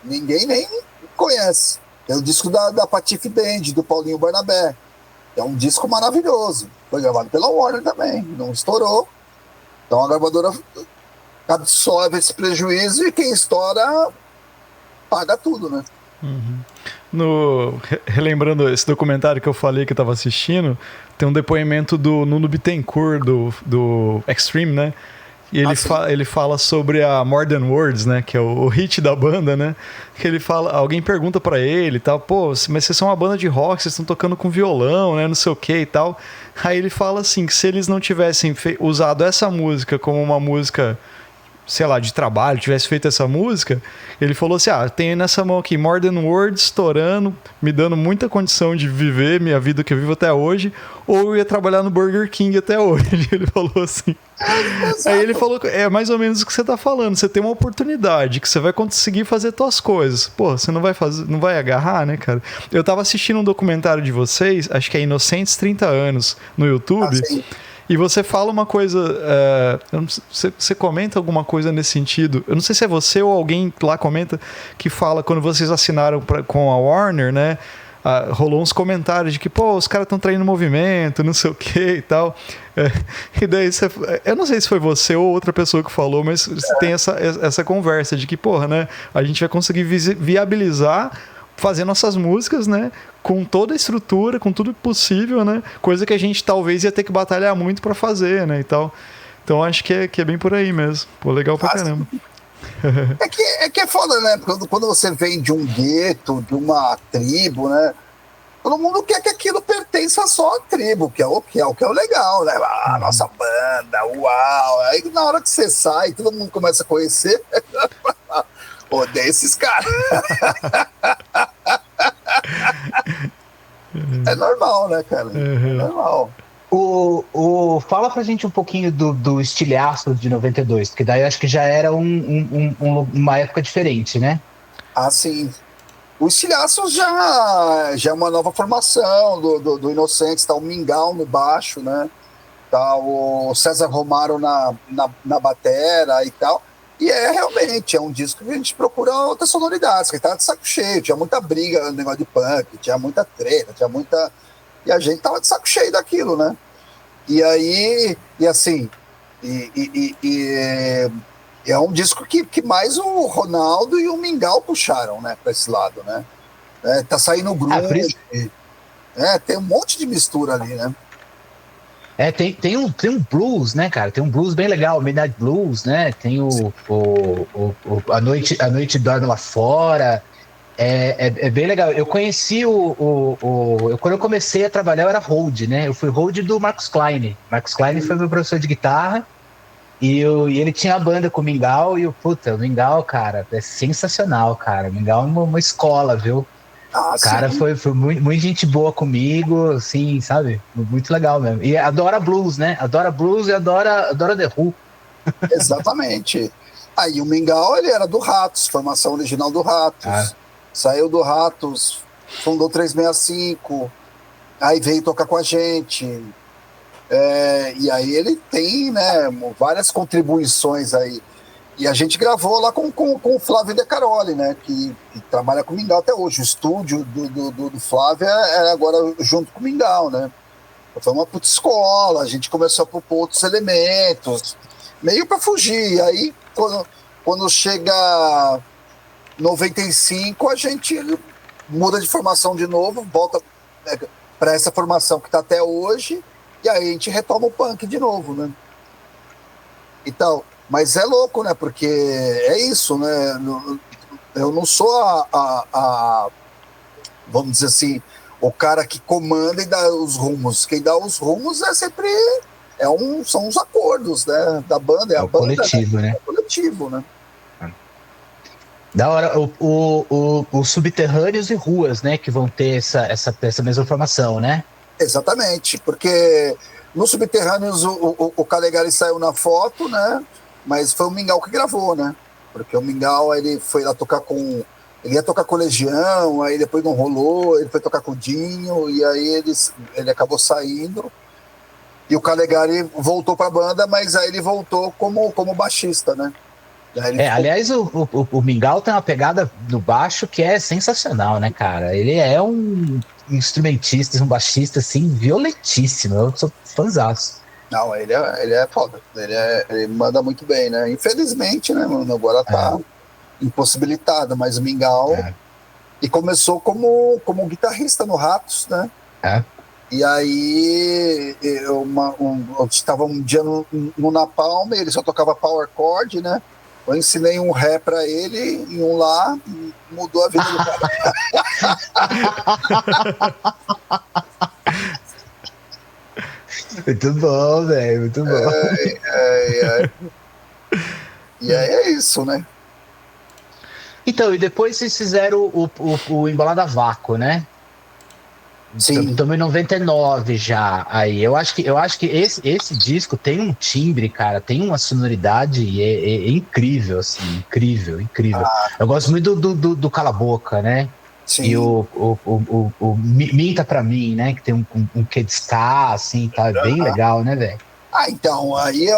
Ninguém nem conhece. Tem o disco da Patife Band, do Paulinho Barnabé. É um disco maravilhoso. Foi gravado pela Warner também. Não estourou. Então a gravadora absorve esse prejuízo e quem estoura paga tudo, né? Relembrando esse documentário que eu falei que eu tava assistindo, tem um depoimento do Nuno Bittencourt, do Extreme, né? E ele fala sobre a More Than Words, né? Que é o hit da banda, né? Que ele fala, alguém pergunta pra ele e tal, pô, mas vocês são uma banda de rock, vocês estão tocando com violão, né? Não sei o que e tal. Aí ele fala assim, que se eles não tivessem usado essa música como uma música sei lá, de trabalho, tivesse feito essa música, ele falou assim, tenho nessa mão aqui More Than Words estourando, me dando muita condição de viver minha vida que eu vivo até hoje, ou eu ia trabalhar no Burger King até hoje. Ele falou assim. Aí ele falou, é mais ou menos o que você tá falando, você tem uma oportunidade, que você vai conseguir fazer suas coisas. Pô, você não vai agarrar, né, cara? Eu tava assistindo um documentário de vocês, acho que é Inocentes 30 Anos, no YouTube, e você fala uma coisa, você comenta alguma coisa nesse sentido, eu não sei se é você ou alguém lá comenta, que fala, quando vocês assinaram com a Warner, né, rolou uns comentários de que, pô, os caras estão traindo movimento, não sei o que e tal. E daí eu não sei se foi você ou outra pessoa que falou, mas tem essa conversa de que, porra, né, a gente vai conseguir viabilizar fazer nossas músicas, né, com toda a estrutura, com tudo possível, né, coisa que a gente talvez ia ter que batalhar muito pra fazer, né, e tal. Então acho que é bem por aí mesmo. Pô, legal pra caramba. É que é foda, né? Quando você vem de um gueto, de uma tribo, né? Todo mundo quer que aquilo pertença só à tribo, que é o legal, né? Nossa banda, uau! Aí na hora que você sai, todo mundo começa a conhecer. Odeio esses caras. É normal, né, cara? É normal. Fala pra gente um pouquinho do Estilhaço de 92, porque daí eu acho que já era uma época diferente, né? Sim. O Estilhaço já é uma nova formação do Inocentes, tá o Mingau no baixo, né? Tá o César Romaro na batera e tal. E realmente, é um disco que a gente procura outras sonoridades, que tava de saco cheio, tinha muita briga no negócio de punk, tinha muita treta, e a gente tava de saco cheio daquilo, né? E aí, é um disco que mais o Ronaldo e o Mingau puxaram, né, pra esse lado, né? Tá saindo o grunge, tem um monte de mistura ali, né? Tem um blues, né, cara? Tem um blues bem legal, o Midnight Blues, né? Tem A Noite Dorme Lá Fora. É bem legal. Eu conheci quando eu comecei a trabalhar, eu era hold, né? Eu fui hold do Marcus Klein. Marcus Klein foi meu professor de guitarra e ele tinha a banda com o Mingau e o Mingau, cara, é sensacional, cara. O Mingau é uma escola, viu? O cara foi muito gente boa comigo, assim, sabe? Muito legal mesmo. E adora blues, né? Adora blues e adora The Who. Exatamente. Aí o Mingau, ele era do Ratos, formação original do Ratos. Saiu do Ratos, fundou 365, aí veio tocar com a gente. E aí ele tem, né, várias contribuições aí. E a gente gravou lá com o Flávio De Caroli, né, que trabalha com o Mingau até hoje. O estúdio do Flávio é agora junto com o Mingau, né. Foi uma puta escola, a gente começou a propor outros elementos, meio para fugir. E aí, quando chega 95, a gente muda de formação de novo, volta para essa formação que está até hoje, e aí a gente retoma o punk de novo, né? Então, mas é louco, né? Porque é isso, né? Eu não sou vamos dizer assim, o cara que comanda e dá os rumos. Quem dá os rumos é sempre são os acordos, né? Da banda, a banda, coletivo, né? É o coletivo, né? Da hora, os Subterrâneos e Ruas, né, que vão ter essa mesma formação, né? Exatamente, porque no Subterrâneos o Calegari saiu na foto, né? Mas foi o Mingau que gravou, né? Porque o Mingau, ele foi lá tocar ele ia tocar com Legião, aí depois não rolou, ele foi tocar com o Dinho, e aí ele acabou saindo, e o Calegari voltou pra banda, mas aí ele voltou como baixista, né? Aliás, o Mingau tem uma pegada no baixo que é sensacional, né, cara? Ele é um instrumentista, um baixista, assim, violentíssimo. Eu sou fãzaço. Não, ele é foda. Ele manda muito bem, né? Infelizmente, né, mano? Agora tá impossibilitado, mas o Mingau... E começou como guitarrista no Ratos, né? E aí, eu estava um dia no Napalm, ele só tocava power chord, né? Eu ensinei um ré pra ele e um lá, e mudou a vida do cara. Muito bom, velho, muito bom. E aí é isso, né? Então, e depois vocês fizeram o Embalada a Vácuo, né? Sim. Estamos em 99 já. Aí, eu acho que esse disco tem um timbre, cara, tem uma sonoridade incrível, assim, incrível. Eu gosto muito do Cala a Boca, né? Sim. E o Minta Pra Mim, né? Que tem um quê de ska, assim, tá? É bem legal, né, velho? Então, aí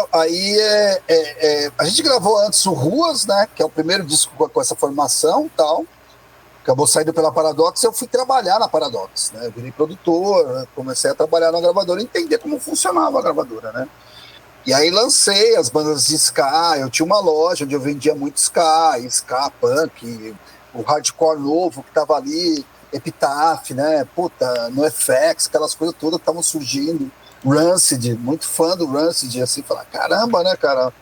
a gente gravou antes o Ruas, né? Que é o primeiro disco com essa formação e tal. Acabou saindo pela Paradox, eu fui trabalhar na Paradox, né? Eu virei produtor, né? Comecei a trabalhar na gravadora, entender como funcionava a gravadora, né? E aí lancei as bandas de ska, eu tinha uma loja onde eu vendia muito ska, punk, o hardcore novo que tava ali, Epitaph, né? Puta, NoFX, aquelas coisas todas que estavam surgindo. Rancid, muito fã do Rancid, assim, falar, caramba, né, cara?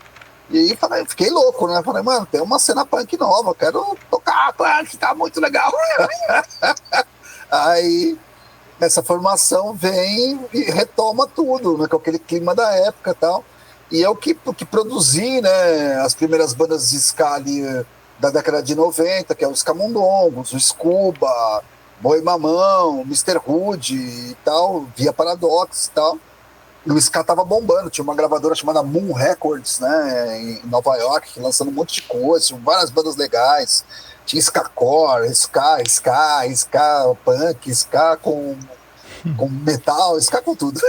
E aí falei, fiquei louco, né? Falei, mano, tem uma cena punk nova, quero tocar punk, tá muito legal. Aí essa formação vem e retoma tudo, né? Com aquele clima da época e tal. E eu que produzi, né? As primeiras bandas de ska ali da década de 90, que é os Camundongos, o Scuba, Boi Mamão, Mr. Hood e tal, via Paradox e tal. E o ska tava bombando, tinha uma gravadora chamada Moon Records, né, em Nova York, lançando um monte de coisa, tinha várias bandas legais, tinha ska-core, ska punk, ska com metal, ska com tudo.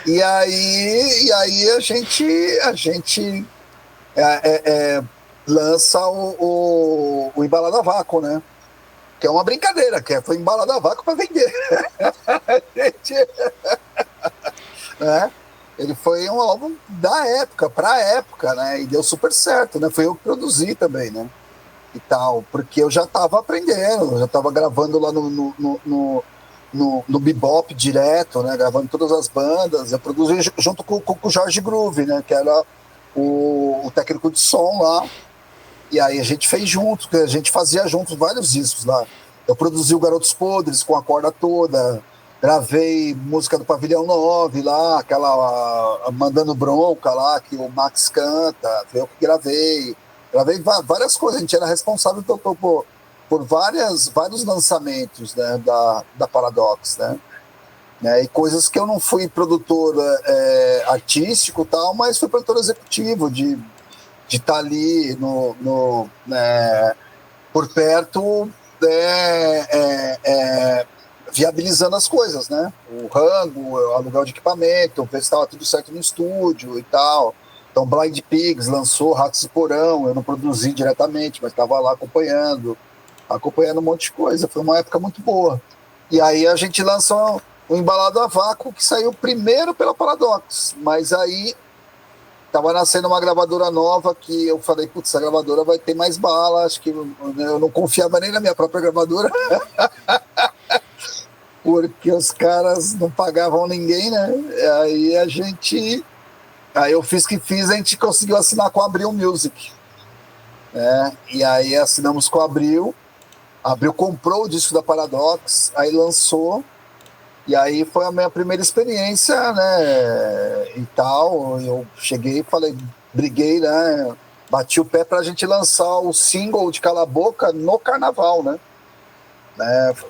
e aí a gente lança o Embalada a Vácuo, né, que é uma brincadeira, foi Embalada a Vácuo para vender. Né? Ele foi um álbum da época, pra época, né? E deu super certo, né? Foi eu que produzi também, né? E tal, porque eu já tava aprendendo, eu já tava gravando lá no Bebop direto, né? Gravando todas as bandas. Eu produzi junto com o Jorge Groove, né? Que era o técnico de som lá. E aí a gente fez junto, a gente fazia juntos vários discos lá. Eu produzi o Garotos Podres com a corda toda. Gravei música do Pavilhão 9 lá, aquela Mandando Bronca lá, que o Max canta, foi eu que gravei. Gravei várias coisas, a gente era responsável por vários lançamentos, né, da Paradox, né? E coisas que eu não fui produtor artístico e tal, mas fui produtor executivo, de estar ali por perto, viabilizando as coisas, né? O rango, o aluguel de equipamento, ver se estava tudo certo no estúdio e tal. Então, Blind Pigs lançou Ratos de Porão, eu não produzi diretamente, mas estava lá acompanhando um monte de coisa. Foi uma época muito boa. E aí a gente lançou o Embalado a Vácuo, que saiu primeiro pela Paradox, mas aí tava nascendo uma gravadora nova que eu falei, putz, essa gravadora vai ter mais bala, acho que eu não confiava nem na minha própria gravadora. Porque os caras não pagavam ninguém, né? Aí eu fiz a gente conseguiu assinar com a Abril Music, né? E aí assinamos com a Abril comprou o disco da Paradox, aí lançou, e aí foi a minha primeira experiência, né? E tal, eu cheguei e falei, briguei, né? Bati o pé pra gente lançar o single de Cala a Boca no carnaval, né?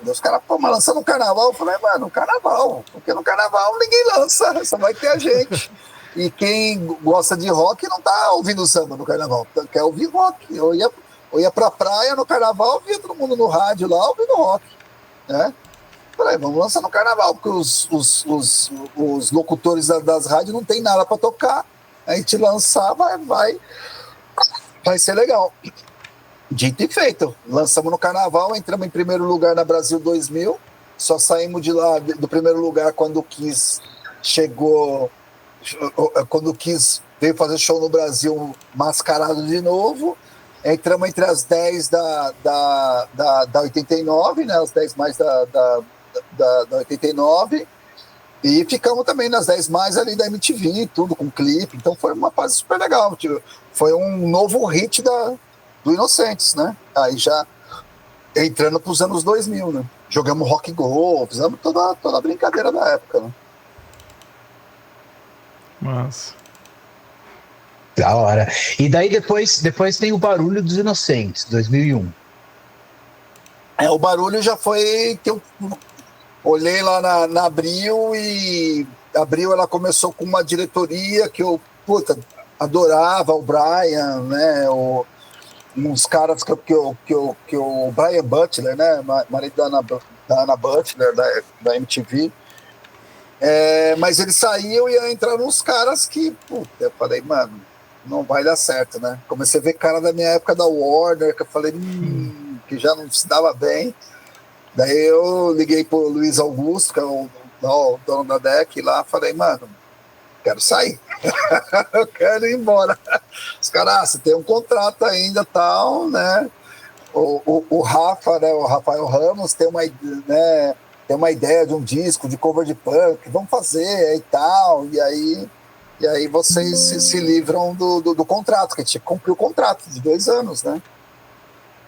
Os caras, mas lançando no carnaval, eu falei, mano, no carnaval, porque no carnaval ninguém lança, só vai ter a gente. E quem gosta de rock não tá ouvindo samba no carnaval, quer ouvir rock. Eu ia pra praia no carnaval, via todo mundo no rádio lá ouvindo rock, né? Falei, vamos lançar no carnaval, porque os locutores das rádios não tem nada pra tocar, a gente lançar, vai ser legal. Dito e feito, lançamos no carnaval, entramos em primeiro lugar na Brasil 2000, só saímos de lá do primeiro lugar quando o Kiss veio fazer show no Brasil mascarado de novo. Entramos entre as 10 da 89, né, as 10 mais da 89, e ficamos também nas 10 mais ali da MTV, tudo com clipe, então foi uma fase super legal, foi um novo hit do Inocentes, né? Aí já entrando para os anos 2000, né? Jogamos Rock Go, fizemos toda a brincadeira da época, né? Mas... Da hora. E daí depois tem o Barulho dos Inocentes, 2001. O Barulho já foi que eu olhei lá na Abril, e Abril ela começou com uma diretoria que eu adorava, o Brian, né? Uns caras que o Brian Butler, né? Marido da Ana Butler, da MTV. Mas ele saiu e entraram uns caras que, eu falei, mano, não vai dar certo, né? Comecei a ver cara da minha época da Warner, que eu falei, que já não se dava bem. Daí eu liguei pro Luiz Augusto, que é o dono da DEC, lá, falei, mano, quero sair. Eu quero ir embora. Os caras, você tem um contrato ainda, tal, né? O Rafa, né? O Rafael Ramos tem uma ideia de um disco de cover de punk, vamos fazer e tal, e aí vocês se livram do contrato, que a gente tinha que cumprir o contrato de 2 anos, né?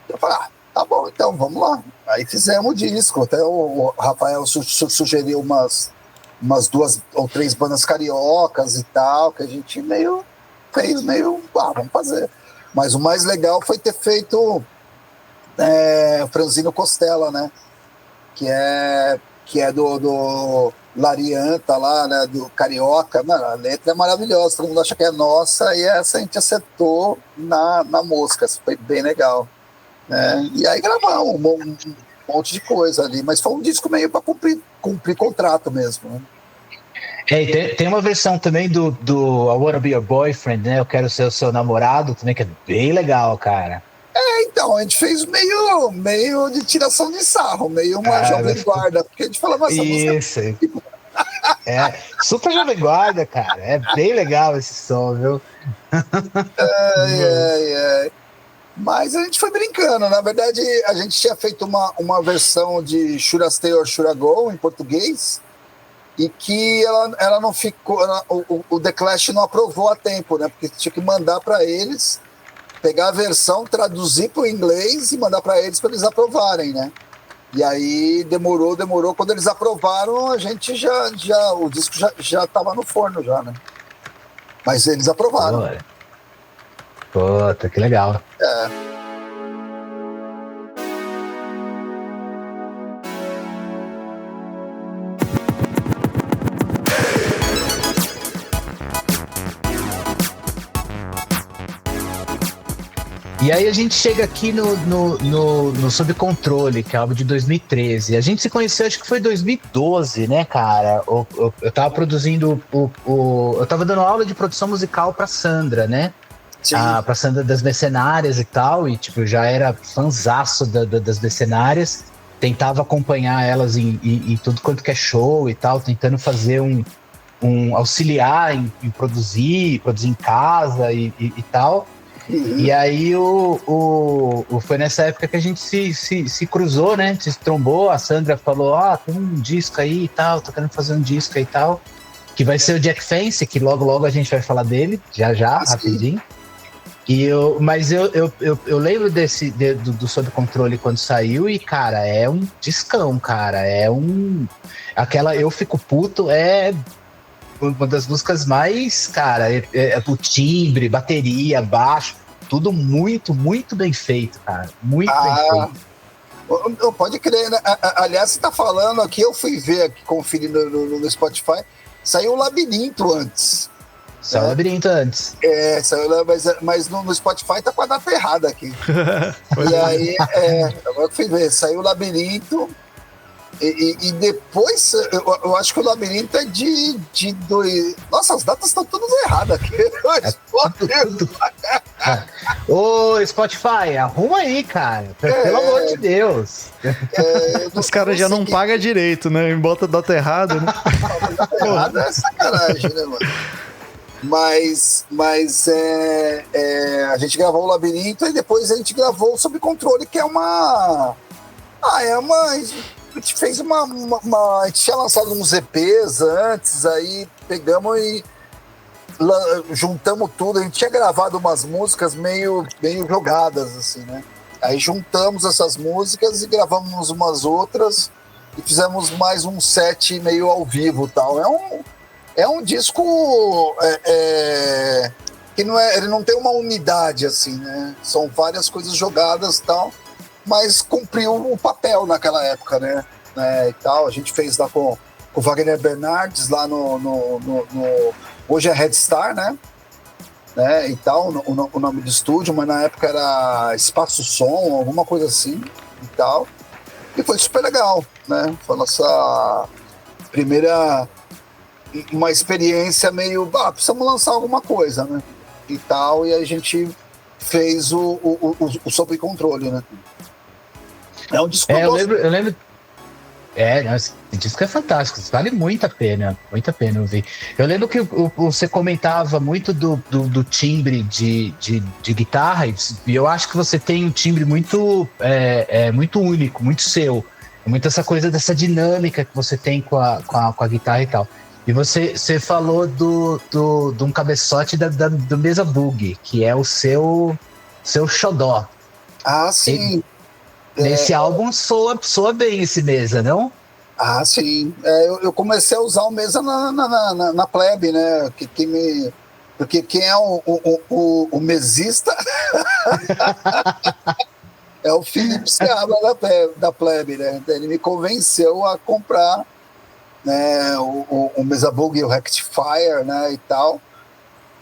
Eu falei, tá bom, então, vamos lá. Aí fizemos o disco, até o Rafael sugeriu umas 2 ou 3 bandas cariocas e tal, que a gente fez vamos fazer. Mas o mais legal foi ter feito o Franzino Costela, né? Que é do Larianta lá, né? Do Carioca. Mano, a letra é maravilhosa, todo mundo acha que é nossa, e essa a gente acertou na mosca, foi bem legal. E aí gravamos um monte de coisa ali, mas foi um disco meio para cumprir contrato mesmo, né? Tem uma versão também do I Wanna Be Your Boyfriend, né? Eu Quero Ser o Seu Namorado, também, que é bem legal, cara. Então, a gente fez meio de tiração de sarro, meio uma jovem guarda, porque a gente falava essa música. Super jovem guarda, cara. É bem legal esse som, viu? Mas a gente foi brincando. Na verdade, a gente tinha feito uma versão de Should I Stay or Should I Go, em português, e que ela não ficou... O The Clash não aprovou a tempo, né? Porque tinha que mandar para eles, pegar a versão, traduzir para o inglês e mandar para eles aprovarem, né? E aí demorou. Quando eles aprovaram, a gente o disco já estava no forno já, né? Mas eles aprovaram. Puta, que legal. E aí a gente chega aqui no Sob Controle, que é algo de 2013. A gente se conheceu, acho que foi 2012, né, cara? Eu tava produzindo eu tava dando aula de produção musical pra Sandra, né? Pra Sandra das Mercenárias e tal, e tipo, já era fanzaço das Mercenárias. Tentava acompanhar elas em tudo quanto que é show e tal, tentando fazer um auxiliar em produzir em casa e tal. E aí foi nessa época que a gente se cruzou, né? Se trombou, a Sandra falou, tem um disco aí e tal, tô querendo fazer um disco aí e tal, que vai ser o Jack Fence, que logo a gente vai falar dele, já, rapidinho. Mas eu lembro do Sob Controle quando saiu, e, cara, é um discão, cara, Eu Fico Puto é uma das músicas mais, cara, o timbre, bateria, baixo, tudo muito, muito bem feito, cara. Muito bem feito. Pode crer, né? Aliás, você tá falando aqui, eu fui ver aqui, conferir no Spotify, saiu o Labirinto antes. Saiu o Labirinto antes. Saiu, mas no Spotify tá com a data errada aqui. E aí, agora eu fui ver, saiu o Labirinto. E depois, eu acho que o Labirinto é de Nossa, as datas estão todas erradas aqui. Ô, Spotify, arruma aí, cara. Pelo amor de Deus. Os caras já não pagam direito, né? Bota data errada, né? Data errada é sacanagem, né, mano? Mas a gente gravou o Labirinto e depois a gente gravou o Sob Controle, que é uma... A gente fez a gente tinha lançado uns EPs antes, aí pegamos e juntamos tudo. A gente tinha gravado umas músicas meio jogadas, assim, né? Aí juntamos essas músicas e gravamos umas outras e fizemos mais um set meio ao vivo e tal. É um disco que não é, ele não tem uma unidade assim, né? São várias coisas jogadas e tal, mas cumpriu o papel naquela época, né? E tal. A gente fez lá com o Wagner Bernardes lá no hoje é Red Star, né? E tal, o nome do estúdio, mas na época era Espaço Som, alguma coisa assim e tal. E foi super legal, né? Foi a nossa primeira uma experiência meio, precisamos lançar alguma coisa, né? E tal, e a gente fez o Sob Controle, né? É um disco. Eu lembro. Esse disco é fantástico, vale muito a pena ouvir. Eu lembro que você comentava muito do timbre de guitarra, e eu acho que você tem um timbre muito, muito único, muito seu. Muito essa coisa dessa dinâmica que você tem com a guitarra e tal. E você falou de um cabeçote do Mesa Boogie, que é o seu xodó. Sim. Nesse álbum soa bem esse Mesa, não? Sim. Eu comecei a usar o Mesa na plebe, né? Porque quem é o mesista é o Felipe Seabra da plebe, né? Ele me convenceu a comprar, né, o Mesa Boogie e o Rectifier, né, e tal.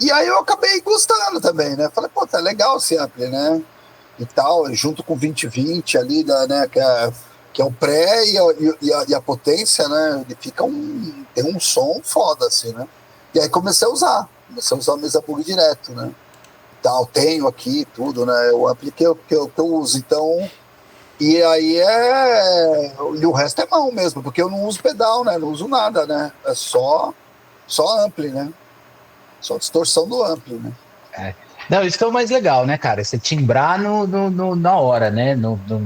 E aí eu acabei gostando também, né? Falei, tá legal esse ampli, né? E tal, junto com o 2020 ali, né, que é o pré e a potência, né? Ele fica tem um som foda, assim, né? E aí comecei a usar o Mesa Boogie direto, né? E tal, tenho aqui tudo, né? O ampli que eu uso, então. E aí e o resto é mão mesmo, porque eu não uso pedal, né? Não uso nada, né? É só ampli, né? Só distorção do ampli, né? Não, isso que é o mais legal, né, cara? Você timbrar na hora, né?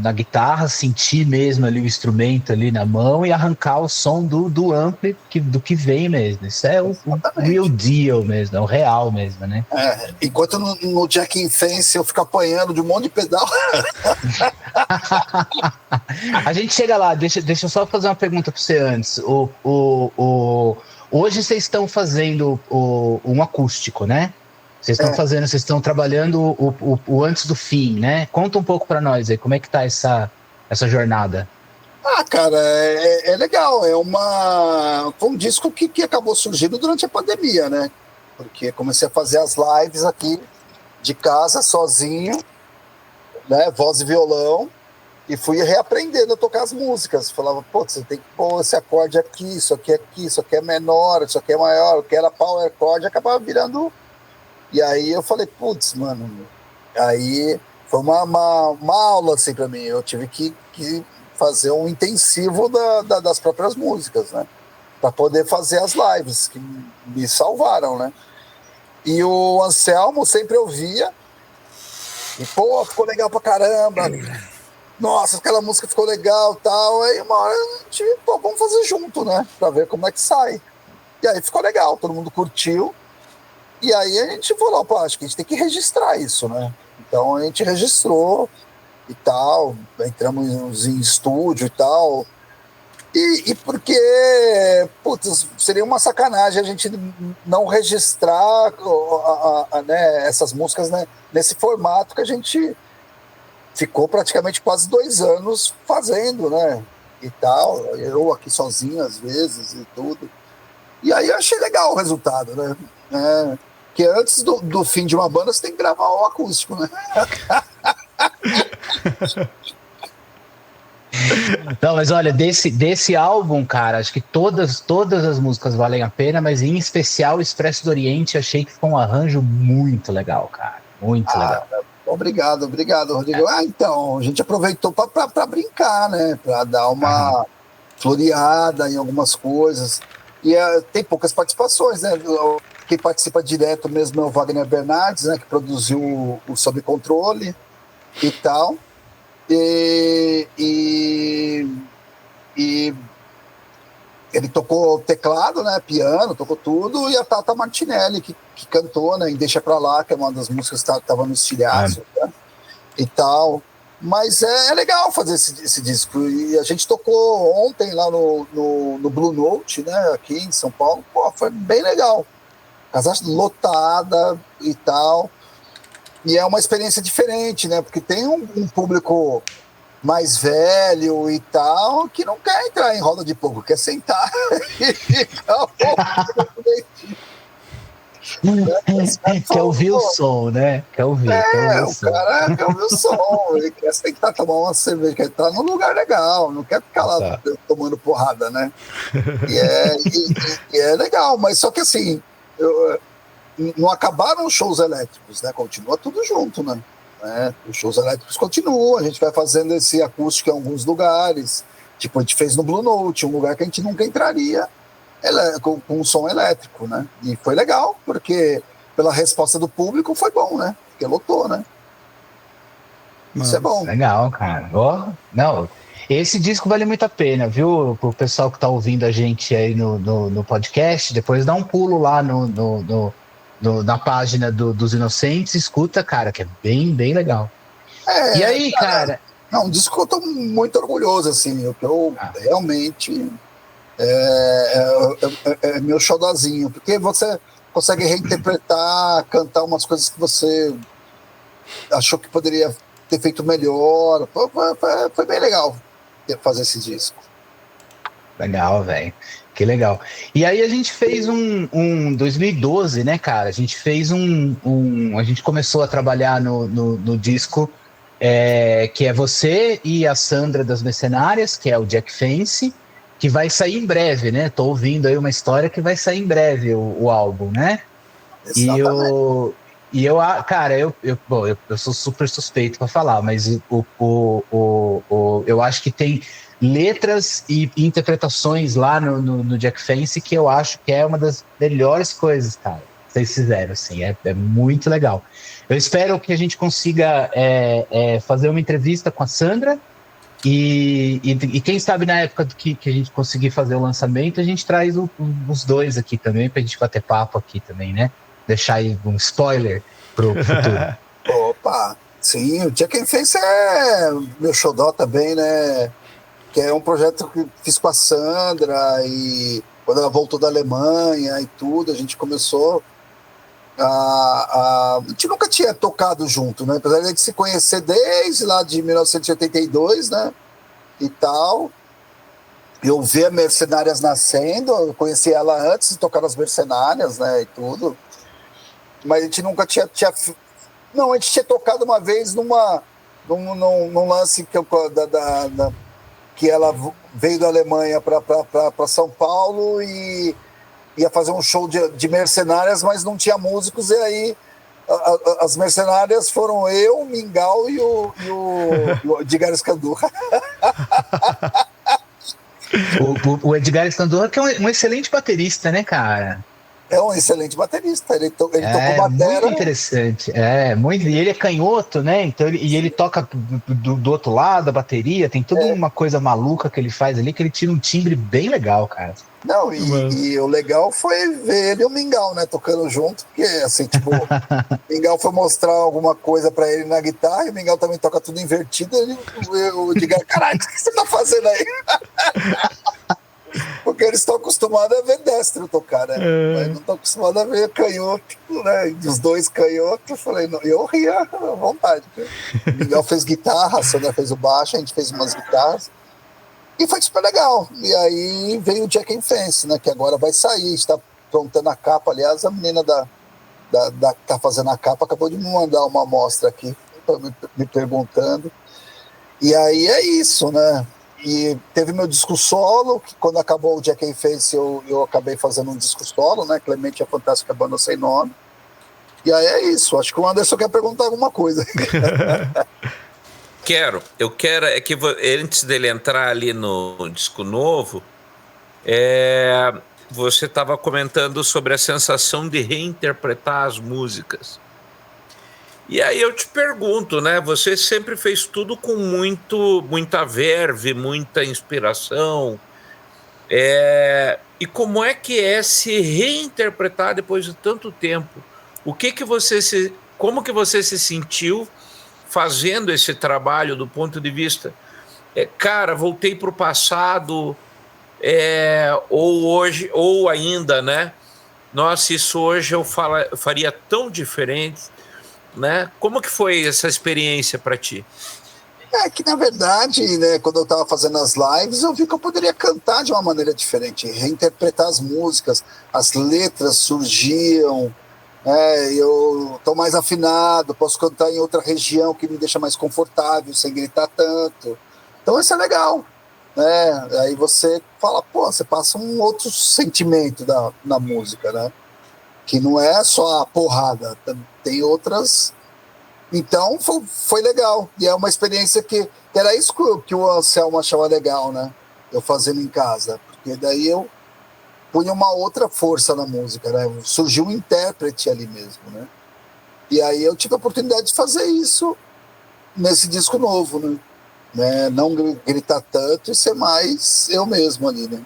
Na guitarra, sentir mesmo ali o instrumento ali na mão e arrancar o som do ampli do que vem mesmo. Isso é o real deal mesmo, é o real mesmo, né? Enquanto no Jack in Fence eu fico apanhando de um monte de pedal. A gente chega lá, deixa eu só fazer uma pergunta para você antes. Hoje vocês estão fazendo um acústico, né? Vocês estão trabalhando o antes do fim, né? Conta um pouco para nós aí, como é que tá essa jornada? Cara, é legal, foi um disco que acabou surgindo durante a pandemia, né? Porque comecei a fazer as lives aqui de casa, sozinho, né? Voz e violão, e fui reaprendendo a tocar as músicas. Falava, você tem que pôr esse acorde aqui, isso aqui, isso aqui é menor, isso aqui é maior, o que era power chord, acabava virando. E aí eu falei, mano, aí foi uma aula assim pra mim. Eu tive que fazer um intensivo das próprias músicas, né? Pra poder fazer as lives, que me salvaram, né? E o Anselmo sempre ouvia, e ficou legal pra caramba. Nossa, aquela música ficou legal e tal. Aí uma hora a gente, vamos fazer junto, né? Pra ver como é que sai. E aí ficou legal, todo mundo curtiu. E aí a gente falou, acho que a gente tem que registrar isso, né? Então a gente registrou e tal, entramos em estúdio e tal. E porque, seria uma sacanagem a gente não registrar né, essas músicas, né, nesse formato que a gente ficou praticamente quase 2 anos fazendo, né? E tal, eu aqui sozinho às vezes e tudo. E aí eu achei legal o resultado, né? Porque antes do fim de uma banda, você tem que gravar o acústico, né? Não, mas olha, desse álbum, cara, acho que todas as músicas valem a pena, mas em especial o Expresso do Oriente, achei que foi um arranjo muito legal, cara. Muito legal. Obrigado, Rodrigo. Então, a gente aproveitou para brincar, né? Para dar uma floreada em algumas coisas. E tem poucas participações, né? Quem participa direto mesmo é o Wagner Bernardes, né? Que produziu o Sob Controle e tal. E ele tocou teclado, né? Piano, tocou tudo. E a Tata Martinelli, que cantou, né? Em Deixa Pra Lá, que é uma das músicas que estava no estilhaço, né? E tal. Mas é legal fazer esse disco. E a gente tocou ontem lá no Blue Note, né? Aqui em São Paulo. Foi bem legal. casa lotada e tal. E é uma experiência diferente, né? Porque tem um público mais velho e tal, que não quer entrar em roda de pouco, quer sentar e ficar Quer ouvir o som, né? Quer ouvir o som. Cara quer ouvir o som, ele quer sentar, tomar uma cerveja, quer estar num lugar legal, não quer ficar lá tomando porrada, né? E é legal, mas só que assim, não acabaram os shows elétricos, né? Continua tudo junto, né? Os shows elétricos continuam, a gente vai fazendo esse acústico em alguns lugares, tipo a gente fez no Blue Note, um lugar que a gente nunca entraria com som elétrico, né? E foi legal, porque pela resposta do público foi bom, né? Porque lotou, né? Isso é bom. Legal, cara. Não, esse disco vale muito a pena, viu? Pro pessoal que tá ouvindo a gente aí no podcast, depois dá um pulo lá na página dos Inocentes, escuta, cara, que é bem, bem legal. E aí, cara... Não, um disco que eu tô muito orgulhoso, assim, que eu realmente... É meu xodozinho, porque você consegue reinterpretar, cantar umas coisas que você achou que poderia ter feito melhor. Foi bem legal fazer esse disco. Legal, velho. Que legal. E aí a gente fez um 2012, né, cara? A gente fez a gente começou a trabalhar no disco que é você e a Sandra das Mercenárias, que é o Jack Fence, que vai sair em breve, né? Tô ouvindo aí uma história que vai sair em breve o álbum, né? Exatamente. Cara, eu sou super suspeito para falar, mas eu acho que tem letras e interpretações lá no Jack Fence que eu acho que é uma das melhores coisas, cara, que vocês fizeram, assim, é muito legal. Eu espero que a gente consiga fazer uma entrevista com a Sandra e quem sabe na época que a gente conseguir fazer o lançamento, a gente traz os dois aqui também, pra gente bater papo aqui também, né? Deixar aí um spoiler pro futuro. Opa, sim, o Jack Fence é meu xodó também, né? Que é um projeto que fiz com a Sandra e quando ela voltou da Alemanha e tudo, a gente começou a gente nunca tinha tocado junto, né? Apesar de a gente se conhecer desde lá de 1982, né? E tal. Eu vi a Mercenárias nascendo, eu conheci ela antes de tocar nas Mercenárias, né? E tudo. Mas a gente nunca tinha não, a gente tinha tocado uma vez num lance que ela veio da Alemanha para São Paulo e ia fazer um show de Mercenárias, mas não tinha músicos, e aí as Mercenárias foram eu, o Mingau e o Edgar Escandurra. O Edgar Escandurra, que é um excelente baterista, né, cara? É um excelente baterista, ele tocou batera. Muito interessante, e ele é canhoto, né, então ele toca do outro lado, a bateria, tem toda uma coisa maluca que ele faz ali, que ele tira um timbre bem legal, cara. Não, e o legal foi ver ele e o Mingau, né, tocando junto, porque, assim, tipo, o Mingau foi mostrar alguma coisa pra ele na guitarra, e o Mingau também toca tudo invertido, eu digo, caralho, o que você tá fazendo aí? Porque eles estão acostumados a ver destro tocar, né? Mas não estão acostumados a ver canhoto, né? Os dois canhotos, eu falei, não, eu ria à vontade. O Miguel fez guitarra, a Sandra fez o baixo, a gente fez umas guitarras. E foi super legal. E aí veio o Jack Fence, né? Que agora vai sair, a gente tá prontando a capa. Aliás, a menina que tá fazendo a capa acabou de me mandar uma amostra aqui, me perguntando. E aí é isso, né? E teve meu disco solo, que quando acabou o Jack Fence eu acabei fazendo um disco solo, né? Clemente é Fantástica Banda Sem Nome. E aí é isso. Acho que o Anderson quer perguntar alguma coisa. Eu quero é que antes dele entrar ali no disco novo, você estava comentando sobre a sensação de reinterpretar as músicas. E aí eu te pergunto, né? Você sempre fez tudo com muita verve, muita inspiração. E como é que é se reinterpretar depois de tanto tempo? Como que você se sentiu fazendo esse trabalho do ponto de vista? Cara, voltei para o passado, ou hoje, ou ainda, né? nossa, isso hoje eu faria tão diferente, né? Como que foi essa experiência para ti? É que, na verdade, né, quando eu estava fazendo as lives, eu vi que eu poderia cantar de uma maneira diferente, reinterpretar as músicas, as letras surgiam, eu estou mais afinado, posso cantar em outra região que me deixa mais confortável, sem gritar tanto. Então isso é legal, né? Aí você fala, pô, você passa um outro sentimento na música, né? Que não é só a porrada, tem outras... Então foi legal, e é uma experiência que era isso que o Anselmo achava legal, né? Eu fazendo em casa, porque daí eu punha uma outra força na música, né? Surgiu um intérprete ali mesmo, né? E aí eu tive a oportunidade de fazer isso nesse disco novo, né? Não gritar tanto e ser mais eu mesmo ali, né?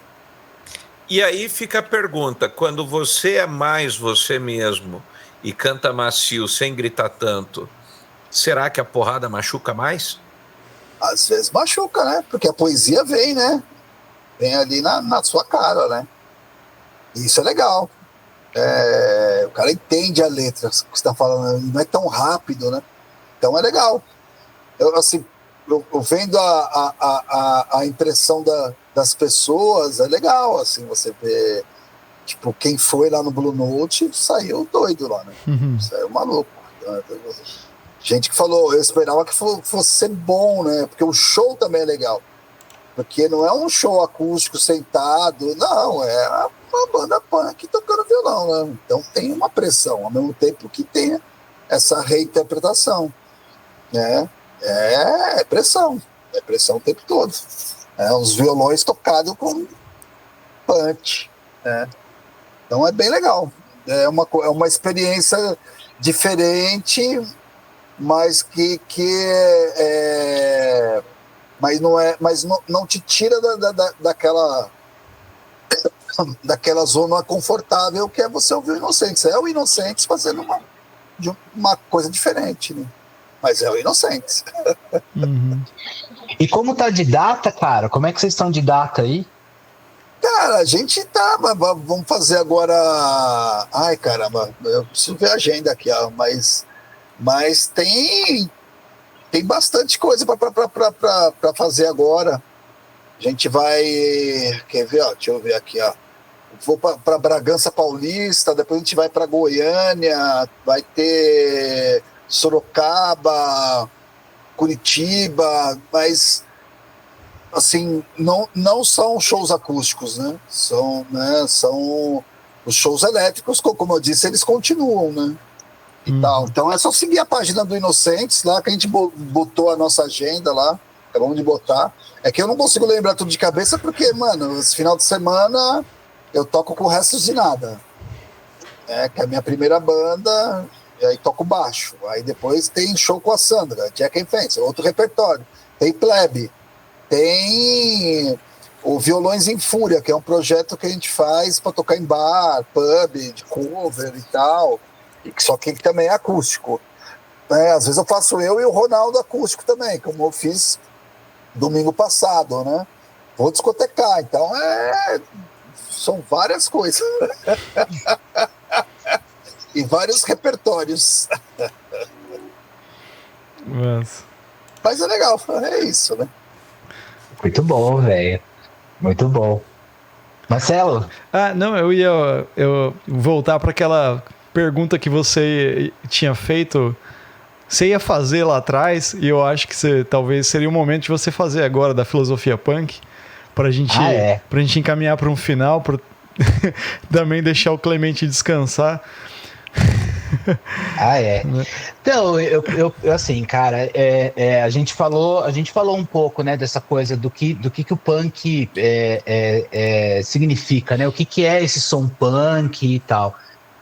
E aí fica a pergunta, quando você é mais você mesmo e canta macio sem gritar tanto, será que a porrada machuca mais? Às vezes machuca, né? Porque a poesia vem, né? Vem ali na sua cara, né? E isso é legal. O cara entende a letra que você está falando, não é tão rápido, né? Então é legal. Eu vendo a impressão das pessoas, é legal, assim, você vê, tipo, quem foi lá no Blue Note saiu doido lá, né? Saiu maluco. Gente que falou, eu esperava que fosse ser bom, né? Porque o show também é legal. Porque não é um show acústico sentado, não, é uma banda punk tocando violão, né? Então tem uma pressão, ao mesmo tempo que tem essa reinterpretação, né? É pressão o tempo todo. Os violões tocados com punch, né? Então é bem legal. É uma experiência diferente, mas mas não te tira daquela zona confortável que é você ouvir o Inocentes. É o Inocentes fazendo uma coisa diferente, né? Mas é o Inocentes. E como tá de data, cara? Como é que vocês estão de data aí? Cara, a gente tá. Vamos fazer agora. Ai, caramba, eu preciso ver a agenda aqui, ó, mas tem bastante coisa para fazer agora. A gente vai. Quer ver? Ó, deixa eu ver aqui, ó. Vou para Bragança Paulista, depois a gente vai para Goiânia, vai ter Sorocaba, Curitiba, mas assim, não são shows acústicos, né? São os shows elétricos, como eu disse, eles continuam, né? E tal. Então é só seguir a página do Inocentes lá, que a gente botou a nossa agenda lá, acabamos de botar. É que eu não consigo lembrar tudo de cabeça, porque, mano, esse final de semana eu toco com Restos de Nada, que é a minha primeira banda, e aí toco baixo. Aí depois tem show com a Sandra, Jack and Fence, outro repertório. Tem Plebe, tem o Violões em Fúria, que é um projeto que a gente faz para tocar em bar, pub, de cover e tal, só que também é acústico. Às vezes eu faço eu e o Ronaldo acústico também, como eu fiz domingo passado, né? Vou discotecar, então são várias coisas. E vários repertórios. Mas é legal, é isso, né? Muito bom, velho. Muito bom. Marcelo? Não, eu ia voltar para aquela pergunta que você tinha feito. Você ia fazer lá atrás, e eu acho que talvez seria o momento de você fazer agora da filosofia punk, pra gente encaminhar para um final, para também deixar o Clemente descansar. Então, eu assim, cara, a gente falou um pouco, né, dessa coisa do que o punk significa, né? O que é esse som punk e tal.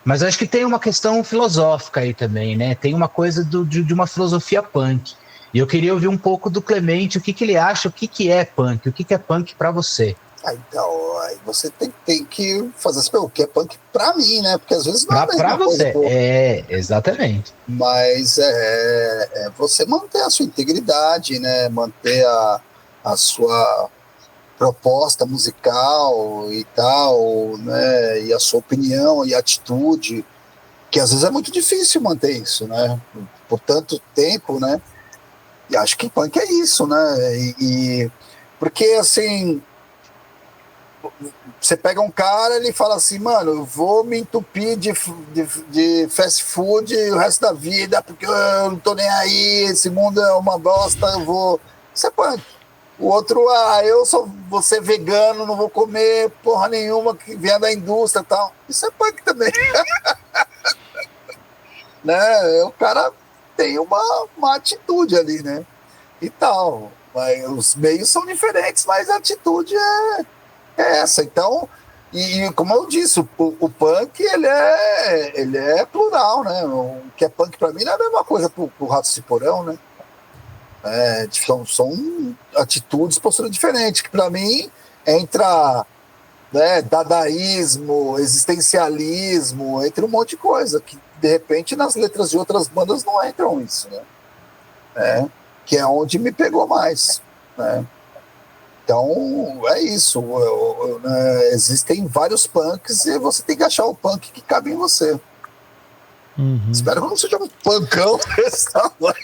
Mas eu acho que tem uma questão filosófica aí também, né? Tem uma coisa de uma filosofia punk. E eu queria ouvir um pouco do Clemente, o que ele acha, o que é punk, o que é punk para você. Então, aí você tem que fazer essa pergunta, o que é punk pra mim, né? Porque às vezes não é a mesma pra você, coisa, exatamente. Mas você manter a sua integridade, né? Manter a sua proposta musical e tal, né? E a sua opinião e atitude, que às vezes é muito difícil manter isso, né? Por tanto tempo, né? E acho que punk é isso, né? Porque, assim, você pega um cara, ele fala assim, mano, eu vou me entupir de fast food o resto da vida, porque eu não tô nem aí, esse mundo é uma bosta, eu vou... Isso é punk. O outro, vou ser vegano, não vou comer porra nenhuma que vier da indústria e tal. Isso é punk também. Né? O cara tem uma atitude ali, né? E tal. Mas os meios são diferentes, mas a atitude é essa. Então, e como eu disse, o punk ele é plural, né? O que é punk pra mim não é a mesma coisa pro Ratos de Porão, né? São atitudes, posturas diferentes, que para mim entra, né, dadaísmo, existencialismo, entre um monte de coisa, que de repente nas letras de outras bandas não entram isso, né? Que é onde me pegou mais, né? Então é isso, né? Existem vários punks e você tem que achar o punk que cabe em você. Uhum. Espero que eu não seja um punkão desse tamanho.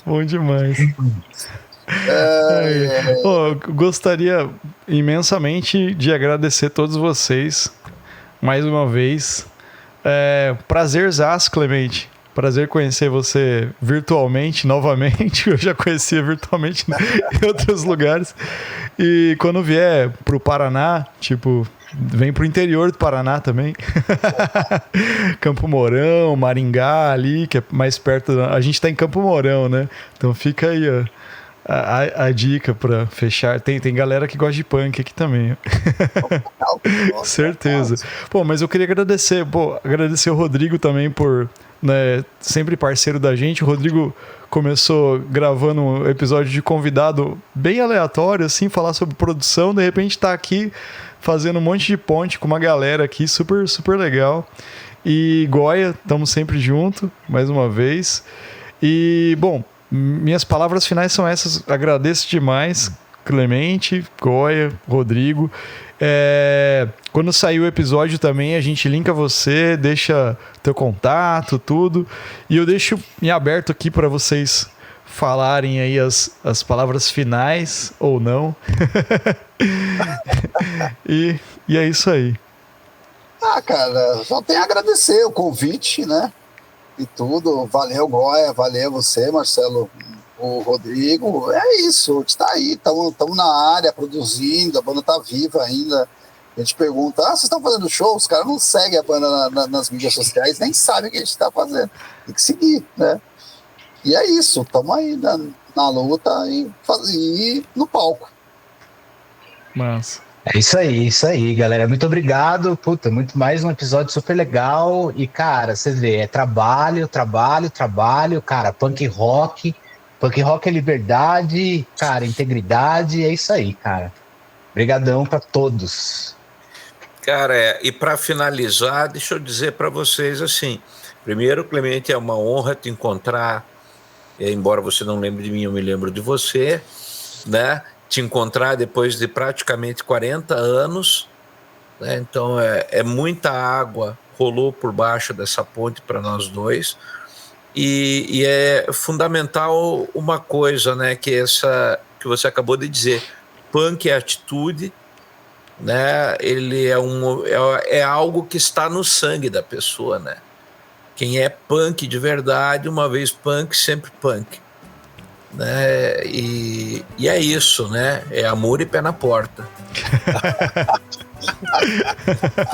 Bom demais. Gostaria imensamente de agradecer a todos vocês mais uma vez. Prazerzaço, Clemente. Prazer conhecer você virtualmente, novamente. Eu já conhecia virtualmente em outros lugares. E quando vier pro Paraná, tipo, vem pro interior do Paraná também. Campo Mourão, Maringá ali, que é mais perto. A gente tá em Campo Mourão, né? Então fica aí, ó, a dica pra fechar. Tem galera que gosta de punk aqui também. Certeza. Pô, mas eu queria agradecer o Rodrigo também por... né, sempre parceiro da gente. O Rodrigo começou gravando um episódio de convidado bem aleatório, assim, falar sobre produção, de repente tá aqui fazendo um monte de ponte com uma galera aqui, super, super legal. E Goya, estamos sempre junto, mais uma vez. E, bom, minhas palavras finais são essas. Agradeço demais, Clemente, Goya, Rodrigo. Quando sair o episódio também, a gente linka você, deixa teu contato, tudo. E eu deixo em aberto aqui para vocês falarem aí as palavras finais, ou não. e é isso aí. Cara, só tenho a agradecer o convite, né? E tudo. Valeu, Goya, valeu você, Marcelo, o Rodrigo. É isso, a gente tá aí, estamos na área produzindo, a banda tá viva ainda. A gente pergunta, vocês estão fazendo show? Os caras não seguem a banda nas mídias sociais, nem sabem o que a gente está fazendo. Tem que seguir, né? E é isso, estamos aí na luta e no palco. Massa. É isso aí, galera. Muito obrigado. Puta, muito mais um episódio super legal. E, cara, você vê, é trabalho, cara, punk rock é liberdade, cara, integridade, é isso aí, cara. Obrigadão para todos. Cara, e para finalizar, deixa eu dizer para vocês assim, primeiro, Clemente, é uma honra te encontrar, embora você não lembre de mim, eu me lembro de você, né? Te encontrar depois de praticamente 40 anos, né? Então é muita água rolou por baixo dessa ponte para nós dois, e é fundamental uma coisa, né? Que que você acabou de dizer, punk é atitude, né? Ele é algo que está no sangue da pessoa, né? Quem é punk de verdade, uma vez punk, sempre punk, né? E é isso, né? É amor e pé na porta.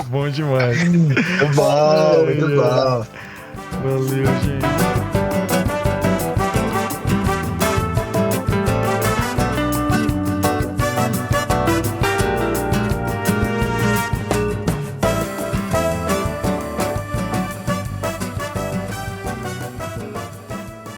Bom demais. Muito bom. Valeu, gente.